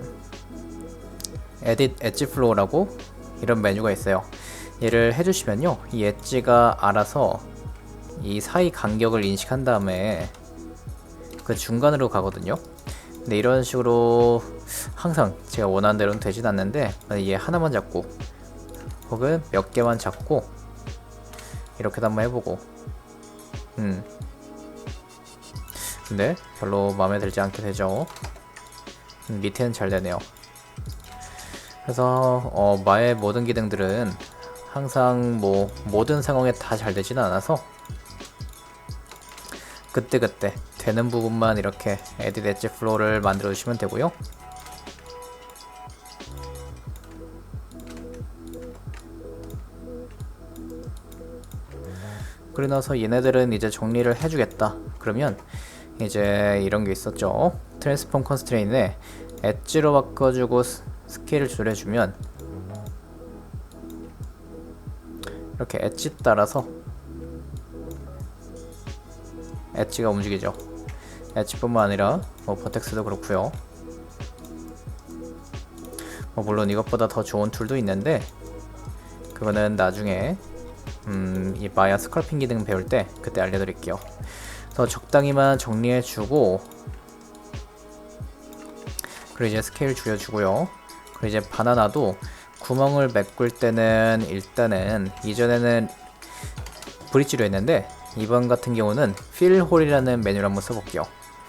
Edit 엣지 플로우라고 이런 메뉴가 있어요. 얘를 해주시면요, 이 엣지가 알아서 이 사이 간격을 인식한 다음에 그 중간으로 가거든요. 근데 이런 식으로 항상 제가 원하는 대로는 되진 않는데, 얘 하나만 잡고 혹은 몇 개만 잡고 이렇게도 한번 해보고, 근데 별로 마음에 들지 않게 되죠. 밑에는 잘 되네요. 그래서 마의 모든 기능들은 항상 뭐 모든 상황에 다 잘 되지는 않아서 그때그때 되는 부분만 이렇게 에딧 엣지 플로우를 만들어 주시면 되고요. 그리고 나서 얘네들은 이제 정리를 해주겠다. 그러면 이제 이런 게 있었죠. 트랜스폼 컨스트레인에 엣지로 바꿔주고 스케일을 줄여주면 이렇게 엣지 따라서 엣지가 움직이죠. 엣지뿐만 아니라 뭐 버텍스도 그렇고요. 물론 이것보다 더 좋은 툴도 있는데 그거는 나중에 이 마야 스컬핑 기능 배울 때 그때 알려드릴게요. 그래서 적당히만 정리해주고, 그리고 이제 스케일 줄여주고요. 그리고 이제 바나나도 구멍을 메꿀 때는 일단은 이전에는 브릿지로 했는데 이번 같은 경우는 필홀이라는 메뉴를 한번 써볼게요.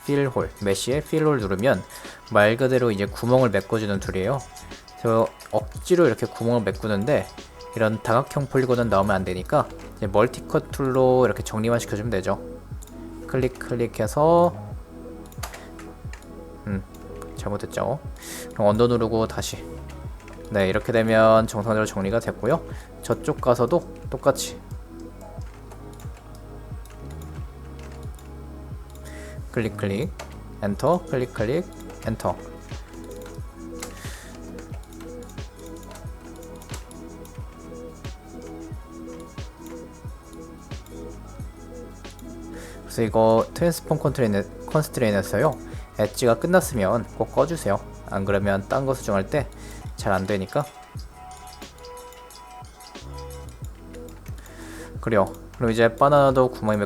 필홀, 메쉬에 필홀 누르면 말 그대로 이제 구멍을 메꿔주는 툴이에요. 그래서 억지로 이렇게 구멍을 메꾸는데 이런 다각형 폴리곤은 나오면 안 되니까 이제 멀티컷 툴로 이렇게 정리만 시켜주면 되죠. 클릭해서 잘못했죠. 그럼 언더 누르고 다시. 네, 이렇게 되면 정상적으로 정리가 됐고요. 저쪽 가서도 똑같이 클릭 엔터, 클릭 엔터. 그래서 이거 트랜스폼 컨스트레인에서요, 엣지가 끝났으면 꼭 꺼주세요. 안 그러면 딴 거 수정할 때 잘 안 되니까. 그래요. 그럼 이제 바나나도 구멍이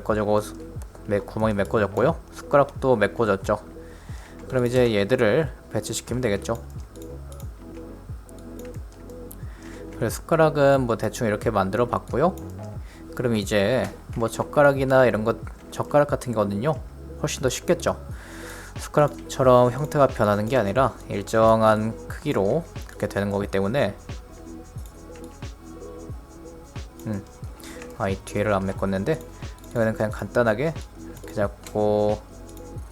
메꿔졌고요. 숟가락도 메꿔졌죠. 그럼 이제 얘들을 배치시키면 되겠죠. 그래서 숟가락은 뭐 대충 이렇게 만들어 봤고요. 그럼 이제 뭐 젓가락이나 이런 것, 젓가락 같은 거는요 훨씬 더 쉽겠죠. 숟가락처럼 형태가 변하는 게 아니라 일정한 크기로 그렇게 되는 거기 때문에 이 뒤에를 안 메꿨는데 이거는 그냥 간단하게 이렇게 잡고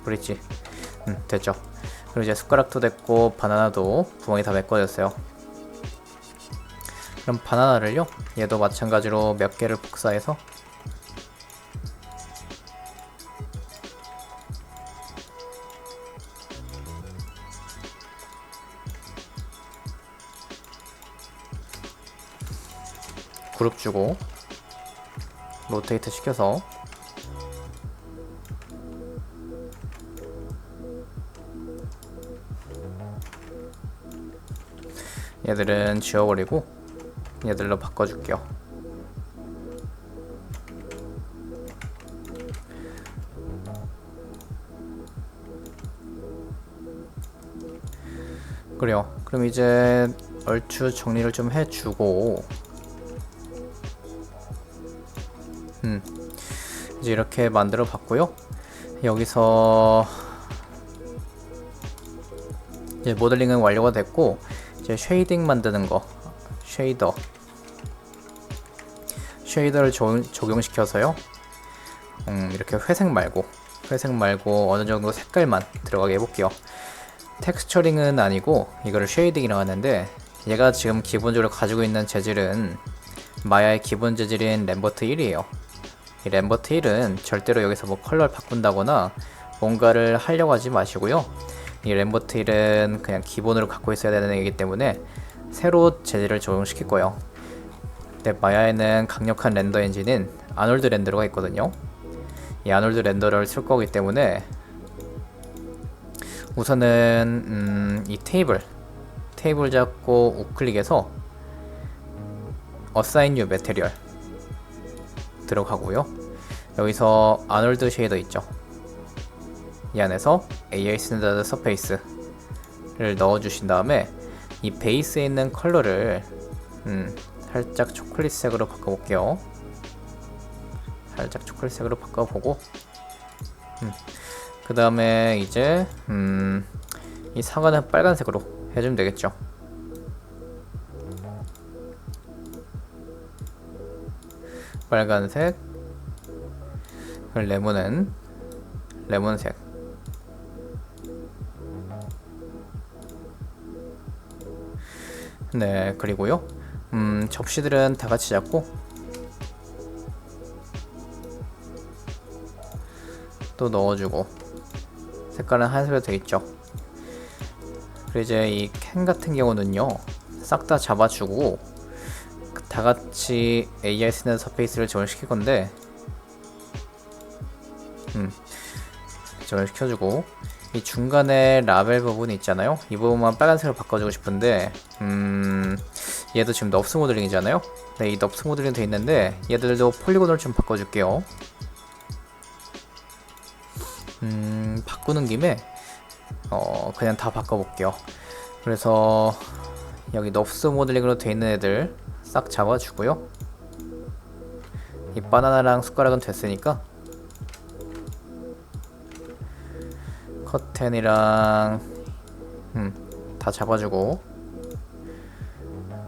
브릿지 됐죠. 그리고 이제 숟가락도 됐고 바나나도 구멍이 다 메꿔졌어요. 그럼 바나나를요, 얘도 마찬가지로 몇 개를 복사해서 그룹 주고 로테이트 시켜서 얘들은 지워버리고 얘들로 바꿔줄게요. 그래요. 그럼 이제 얼추 정리를 좀 해주고 이제 이렇게 만들어 봤고요. 여기서 이제 모델링은 완료가 됐고 이제 쉐이딩 만드는 거, 쉐이더를 적용시켜서요. 이렇게 회색 말고 어느 정도 색깔만 들어가게 해볼게요. 텍스처링은 아니고 이거를 쉐이딩이라고 하는데, 얘가 지금 기본적으로 가지고 있는 재질은 마야의 기본 재질인 램버트 1이에요. 이 램버트 1은 절대로 여기서 뭐 컬러를 바꾼다거나 뭔가를 하려고 하지 마시고요. 이 램버트일은 그냥 기본으로 갖고 있어야 되는 애이기 때문에 새로 재질을 적용시킬 거예요. 근데 마야에는 강력한 렌더 엔진인 아놀드 렌더러가 있거든요. 이 아놀드 렌더러를 쓸 거기 때문에 우선은 이 테이블 잡고 우클릭해서 Assign New Material 들어가고요. 여기서 아놀드 쉐이더 있죠. 이 안에서 AI Standard Surface를 넣어주신 다음에 이 베이스에 있는 컬러를 살짝 초콜릿색으로 바꿔볼게요. 살짝 초콜릿색으로 바꿔보고 그 다음에 이제 이 사과는 빨간색으로 해주면 되겠죠. 빨간색, 레몬은 레몬색. 네, 그리고요 접시들은 다 같이 잡고 또 넣어주고 색깔은 하얀색으로 되어있죠. 그리고 이제 이 캔 같은 경우는요 싹 다 잡아주고 다 같이 AI 스탠드 서페이스를 지원시킬 건데 지원시켜주고 이 중간에 라벨 부분이 있잖아요. 이 부분만 빨간색으로 바꿔주고 싶은데 얘도 지금 넙스 모델링이잖아요. 네, 이 넙스 모델링 돼 있는데 얘들도 폴리곤을 좀 바꿔줄게요. 바꾸는 김에 그냥 다 바꿔볼게요. 그래서 여기 넙스 모델링으로 돼 있는 애들 싹 잡아주고요. 이 바나나랑 숟가락은 됐으니까 커튼이랑 다 잡아주고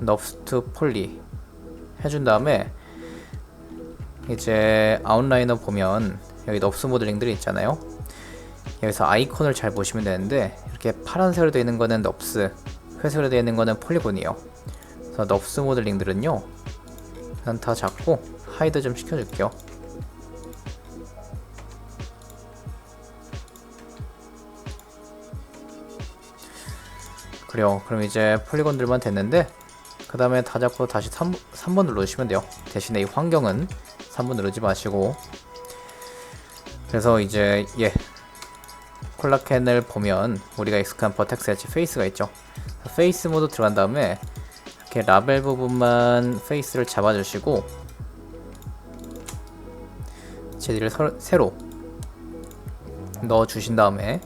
넙스트 폴리 해준 다음에 이제 아웃라이너 보면 여기 넙스 모델링들이 있잖아요. 여기서 아이콘을 잘 보시면 되는데 이렇게 파란색으로 되어 있는 거는 넙스, 회색으로 되어 있는 거는 폴리곤이에요. 그래서 넙스 모델링들은요 일단 다 잡고 하이드 좀 시켜줄게요. 그래요. 그럼 이제 폴리곤들만 됐는데 그 다음에 다 잡고 다시 3번 누르시면 돼요. 대신에 이 환경은 3번 누르지 마시고. 그래서 이제 콜라캔을 보면 우리가 익숙한 버텍스 엣지 페이스가 있죠. 페이스 모드 들어간 다음에 이렇게 라벨 부분만 페이스를 잡아주시고 재질을 새로 넣어주신 다음에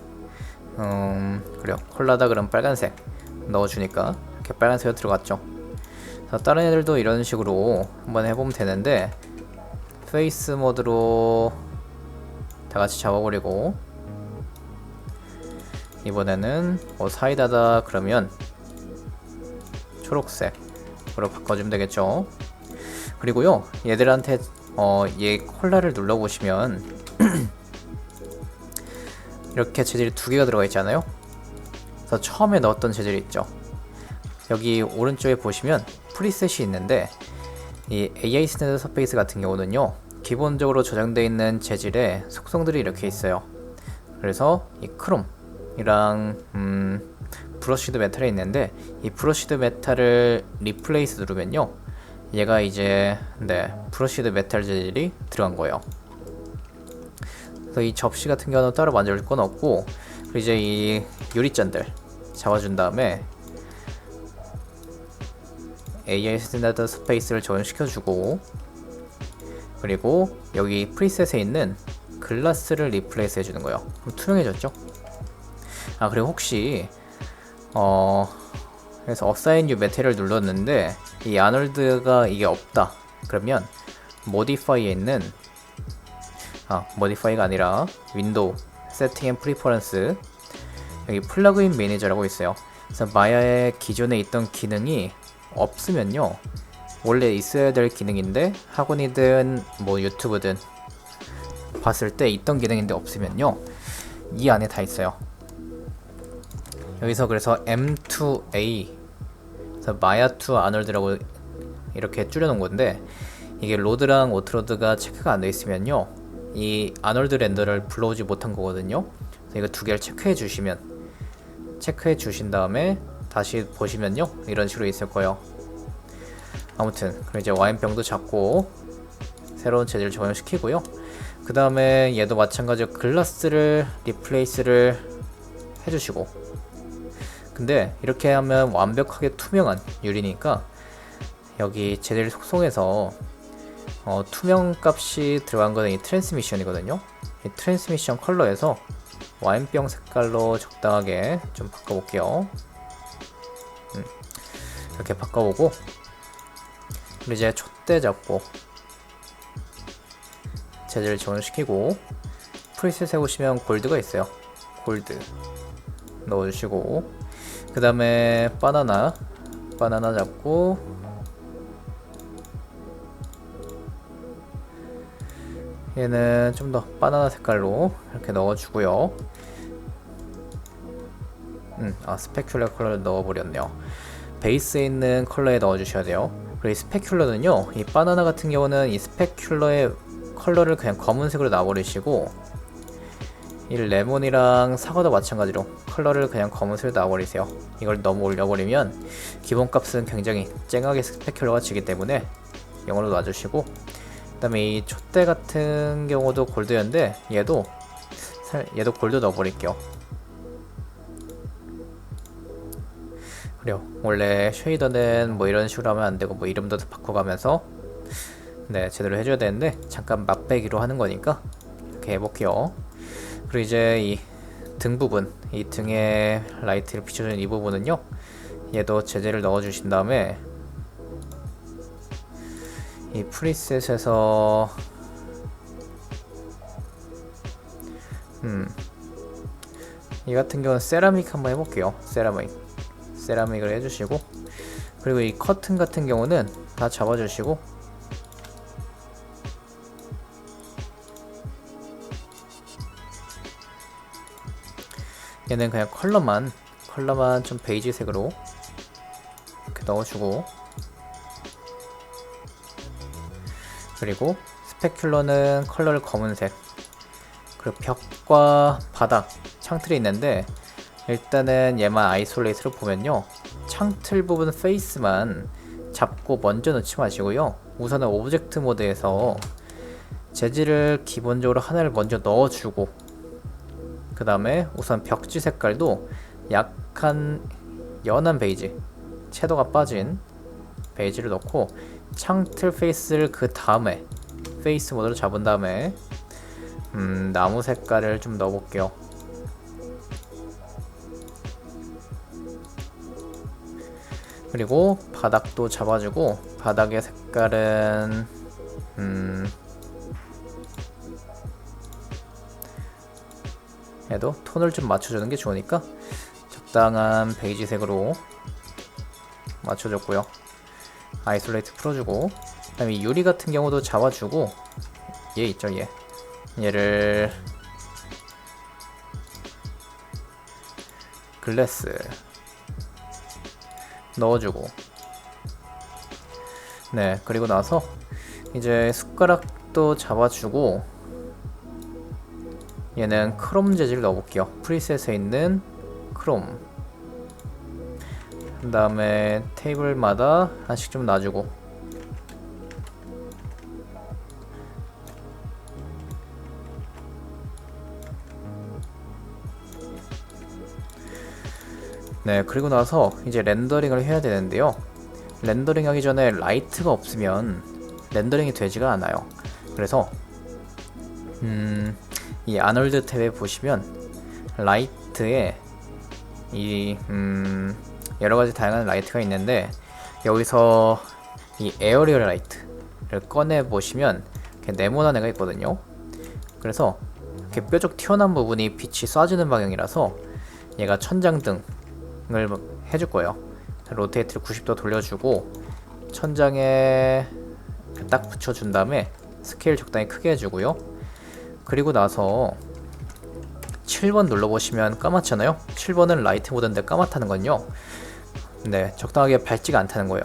그래요. 콜라다 그럼 빨간색 넣어주니까 이렇게 빨간색으로 들어갔죠. 다른 애들도 이런 식으로 한번 해보면 되는데 페이스 모드로 다 같이 잡아버리고 이번에는 사이다다 그러면 초록색으로 바꿔주면 되겠죠. 그리고요 얘들한테 얘 콜라를 눌러보시면 이렇게 재질이 두 개가 들어가 있잖아요. 그래서 처음에 넣었던 재질이 있죠. 여기 오른쪽에 보시면 프리셋이 있는데 이 AI 스탠드 서페이스 같은 경우는요 기본적으로 저장되어 있는 재질의 속성들이 이렇게 있어요. 그래서 이 크롬이랑 브러쉬드 메탈이 있는데 이 브러쉬드 메탈을 리플레이스 누르면요 얘가 이제 브러쉬드 메탈 재질이 들어간 거예요. 그래서 이 접시 같은 경우는 따로 만질 건 없고 그리고 이제 이 유리잔들 잡아준 다음에 AI 스탠다드 스페이스를 적용시켜주고 그리고 여기 프리셋에 있는 글라스를 리플레이스 해주는 거예요. 그럼 투명해졌죠? 그리고 혹시 그래서 Assign New Material 눌렀는데 이 아놀드가 이게 없다 그러면 모디파이에 있는 모디파이가 아니라 윈도우 세팅 앤 프리퍼런스 여기 플러그인 매니저라고 있어요. 그래서 마야의 기존에 있던 기능이 없으면요 원래 있어야 될 기능인데 학원이든 뭐 유튜브든 봤을 때 있던 기능인데 없으면요 이 안에 다 있어요. 여기서 그래서 M2A 그래서 마야2 아놀드라고 이렇게 줄여놓은 건데 이게 로드랑 오트로드가 체크가 안 되어 있으면요 이 아놀드 렌더를 불러오지 못한 거거든요. 그래서 이거 두 개를 체크해 주시면 체크해 주신 다음에 다시 보시면요, 이런 식으로 있을 거예요. 아무튼 그럼 이제 와인병도 잡고 새로운 재질을 적용시키고요. 그 다음에 얘도 마찬가지로 글라스를 리플레이스를 해주시고, 근데 이렇게 하면 완벽하게 투명한 유리니까 여기 재질 속성에서 투명 값이 들어간 거는 이 트랜스미션이거든요. 이 트랜스미션 컬러에서 와인병 색깔로 적당하게 좀 바꿔볼게요. 이렇게 바꿔보고, 그리고 이제 촛대 잡고 재질을 적용시키고, 프리셋에 보시면 골드가 있어요. 골드 넣어주시고, 그 다음에 바나나 잡고, 얘는 좀 더 바나나 색깔로 이렇게 넣어주고요. 스페큘러 컬러를 넣어버렸네요. 베이스에 있는 컬러에 넣어주셔야 돼요. 그리고 이 스페큘러는요, 이 바나나 같은 경우는 이 스페큘러의 컬러를 그냥 검은색으로 놔버리시고, 이 레몬이랑 사과도 마찬가지로 컬러를 그냥 검은색으로 놔버리세요. 이걸 너무 올려버리면 기본값은 굉장히 쨍하게 스페큘러가 지기 때문에 0으로 놔주시고, 그 다음에 이 촛대 같은 경우도 골드였는데 얘도 골드 넣어버릴게요. 그래요. 원래 쉐이더는 뭐 이런 식으로 하면 안되고 뭐 이름도 바꿔가면서 제대로 해줘야 되는데 잠깐 맛배기로 하는 거니까 이렇게 해볼게요. 그리고 이제 이 등 부분, 이 등에 라이트를 비춰주는 이 부분은요, 얘도 재질을 넣어주신 다음에 이 프리셋에서 이 같은 경우는 세라믹 한번 해볼게요. 세라믹을 해주시고, 그리고 이 커튼 같은 경우는 다 잡아주시고, 얘는 그냥 컬러만 좀 베이지색으로 이렇게 넣어주고, 그리고 스페큘러는 컬러를 검은색, 그리고 벽과 바닥, 창틀이 있는데 일단은 얘만 아이솔레이트로 보면요, 창틀 부분 페이스만 잡고 먼저 넣지 마시고요, 우선은 오브젝트 모드에서 재질을 기본적으로 하나를 먼저 넣어주고, 그 다음에 우선 벽지 색깔도 약간 연한 베이지, 채도가 빠진 베이지를 넣고, 창틀 페이스를 그 다음에 페이스 모드로 잡은 다음에 나무 색깔을 좀 넣어볼게요. 그리고 바닥도 잡아주고, 바닥의 색깔은 얘도 톤을 좀 맞춰주는 게 좋으니까 적당한 베이지색으로 맞춰줬고요. 아이솔레이트 풀어주고, 그 다음에 유리 같은 경우도 잡아주고, 얘 있죠, 얘를 글래스 넣어주고, 그리고 나서 이제 숟가락도 잡아주고, 얘는 크롬 재질 넣어볼게요. 프리셋에 있는 크롬. 그 다음에 테이블마다 하나씩 좀 놔주고, 그리고 나서 이제 렌더링을 해야 되는데요, 렌더링 하기 전에 라이트가 없으면 렌더링이 되지가 않아요. 그래서 이 아놀드 탭에 보시면 라이트에 이 여러가지 다양한 라이트가 있는데, 여기서 이 에어리얼 라이트를 꺼내 보시면 이렇게 네모난 애가 있거든요. 그래서 이렇게 뾰족 튀어나온 부분이 빛이 쏴지는 방향이라서 얘가 천장등을 해줄 거예요. 로테이트를 90도 돌려주고 천장에 딱 붙여준 다음에 스케일 적당히 크게 해주고요. 그리고 나서 7번 눌러보시면 까맣잖아요. 7번은 라이트 모드인데 까맣다는 건요, 적당하게 밝지가 않다는 거예요.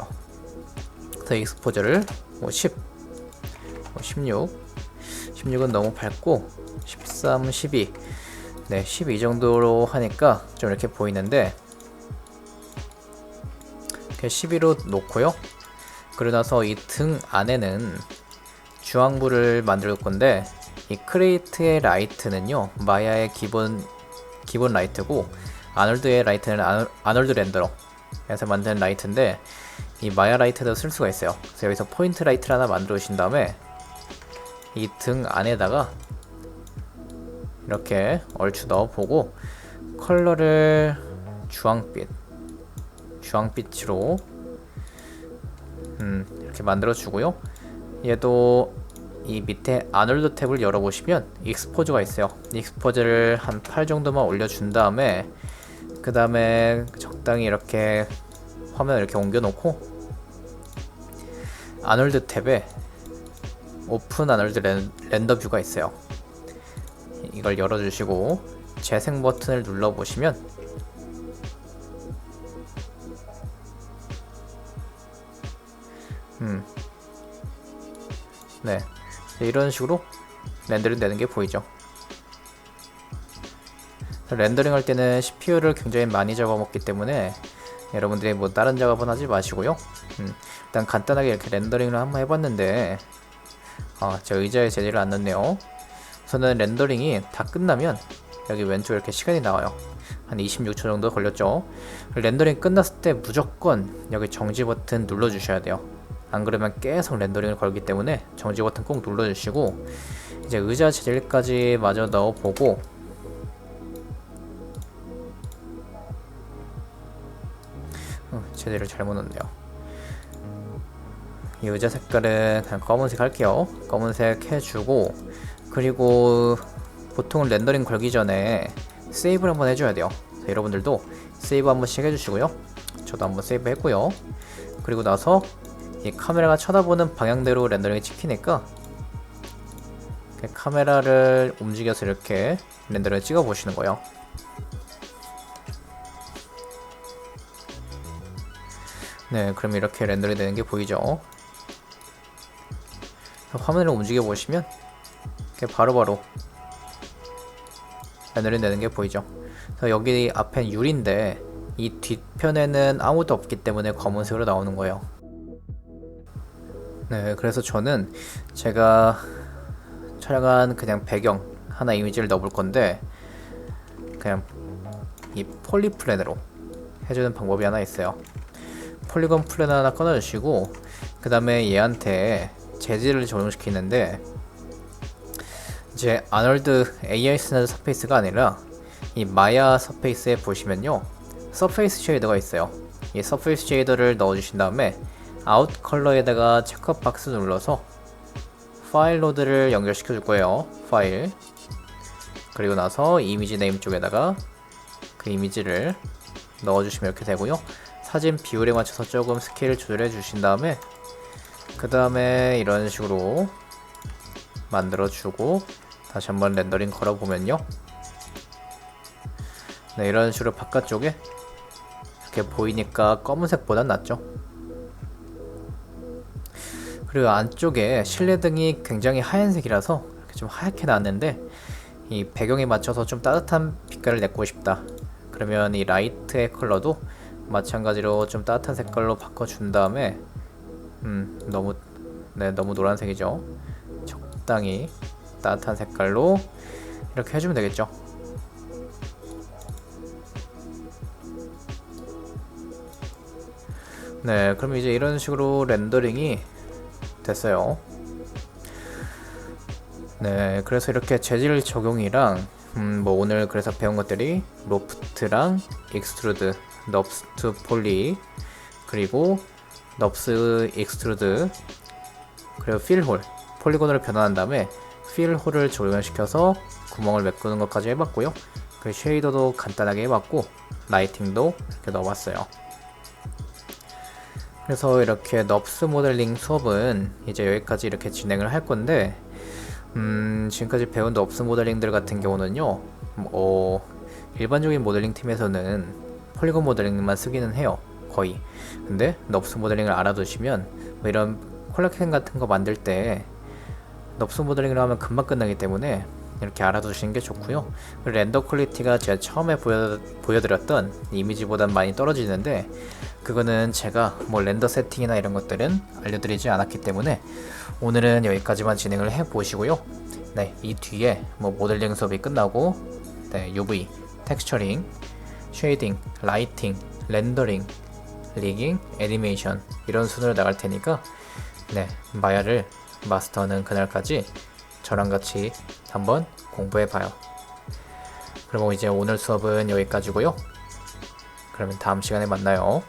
그래서 익스포저를 10, 16은 너무 밝고, 13, 12 네, 12 정도로 하니까 좀 이렇게 보이는데, 이렇게 12로 놓고요. 그러고 나서 이 등 안에는 주황불을 만들 건데, 이 크레이트의 라이트는요, 마야의 기본 라이트고, 아놀드의 라이트는 아놀드 렌더러 에서 만든 라이트인데, 이 마야 라이트도 쓸 수가 있어요. 그래서 여기서 포인트 라이트를 하나 만들어 주신 다음에 이 등 안에다가 이렇게 얼추 넣어보고 컬러를 주황빛으로 이렇게 만들어 주고요. 얘도 이 밑에 아놀드 탭을 열어보시면 익스포즈가 있어요. 익스포즈를 한 8 정도만 올려준 다음에 그 다음에 적당히 이렇게 화면을 이렇게 옮겨 놓고 아놀드 탭에 오픈 아놀드 렌더 뷰가 있어요. 이걸 열어주시고 재생 버튼을 눌러보시면 네, 이런 식으로 렌더링 되는 게 보이죠. 렌더링 할 때는 CPU를 굉장히 많이 잡아먹기 때문에 여러분들이 뭐 다른 작업은 하지 마시고요. 일단 간단하게 이렇게 렌더링을 한번 해봤는데 제 의자에 재질을 안 넣네요. 우선은 렌더링이 다 끝나면 여기 왼쪽 이렇게 시간이 나와요. 한 26초 정도 걸렸죠. 렌더링 끝났을 때 무조건 여기 정지 버튼 눌러주셔야 돼요. 안 그러면 계속 렌더링을 걸기 때문에 정지 버튼 꼭 눌러주시고 이제 의자 재질까지 마저 넣어보고 재질을 잘못 넣었네요. 이 의자 색깔은 그냥 검은색 할게요. 검은색 해주고 그리고 보통 렌더링 걸기 전에 세이브를 한번 해줘야 돼요. 여러분들도 세이브 한 번씩 해주시고요. 저도 한번 세이브 했고요. 그리고 나서 이 카메라가 쳐다보는 방향대로 렌더링이 찍히니까 카메라를 움직여서 이렇게 렌더링을 찍어 보시는 거예요. 네, 그럼 이렇게 렌더링 되는 게 보이죠? 화면을 움직여 보시면 이렇게 바로바로 렌더링 되는 게 보이죠? 그래서 여기 앞엔 유리인데 이 뒤편에는 아무도 없기 때문에 검은색으로 나오는 거예요. 네, 그래서 저는 제가 촬영한 그냥 배경 하나 이미지를 넣어볼 건데 그냥 이 폴리플랜으로 해주는 방법이 하나 있어요. 폴리곤 플랜 하나 꺼내주시고 그 다음에 얘한테 재질을 적용시키는데 이제 아놀드 AI 스나드 서페이스가 아니라 이 마야 서페이스에 보시면요 서페이스 쉐이더가 있어요. 이 서페이스 쉐이더를 넣어주신 다음에 아웃 컬러에다가 체크박스 눌러서 파일 로드를 연결시켜 줄 거예요. 파일 그리고 나서 이미지 네임 쪽에다가 그 이미지를 넣어주시면 이렇게 되고요. 사진 비율에 맞춰서 조금 스케일을 조절해 주신 다음에 그 다음에 이런 식으로 만들어 주고 다시 한번 렌더링 걸어 보면요 네, 이런 식으로 바깥쪽에 이렇게 보이니까 검은색보단 낫죠. 그리고 안쪽에 실내등이 굉장히 하얀색이라서 이렇게 좀 하얗게 나왔는데 이 배경에 맞춰서 좀 따뜻한 빛깔을 내고 싶다 그러면 이 라이트의 컬러도 마찬가지로 좀 따뜻한 색깔로 바꿔준 다음에 너무 노란색이죠. 적당히 따뜻한 색깔로 이렇게 해주면 되겠죠. 네, 그럼 이제 이런 식으로 렌더링이 됐어요. 네, 그래서 이렇게 재질 적용이랑 뭐 오늘 그래서 배운 것들이 로프트랑 익스트루드, 넙스 폴리, 그리고 넙스 익스트루드, 그리고 필홀, 폴리곤으로 변환한 다음에 필홀을 적용시켜서 구멍을 메꾸는 것까지 해봤고요. 그 쉐이더도 간단하게 해봤고 라이팅도 이렇게 넣어봤어요. 그래서 이렇게 넙스 모델링 수업은 이제 여기까지 이렇게 진행을 할 건데 지금까지 배운 넙스 모델링들 같은 경우는요 일반적인 모델링 팀에서는 폴리곤 모델링만 쓰기는 해요 거의. 근데 넙스 모델링을 알아두시면 뭐 이런 콜라겐 같은 거 만들 때 넙스 모델링을 하면 금방 끝나기 때문에 이렇게 알아두시는 게 좋고요. 렌더 퀄리티가 제가 처음에 보여드렸던 이미지보단 많이 떨어지는데 그거는 제가 뭐 렌더 세팅이나 이런 것들은 알려드리지 않았기 때문에 오늘은 여기까지만 진행을 해 보시고요. 네, 이 뒤에 뭐 모델링 수업이 끝나고 네, UV, 텍스처링, 쉐이딩, 라이팅, 렌더링, 리깅, 애니메이션 이런 순으로 나갈 테니까 네, 마야를 마스터하는 그날까지 저랑 같이 한번 공부해봐요. 그럼 이제 오늘 수업은 여기까지고요. 그러면 다음 시간에 만나요.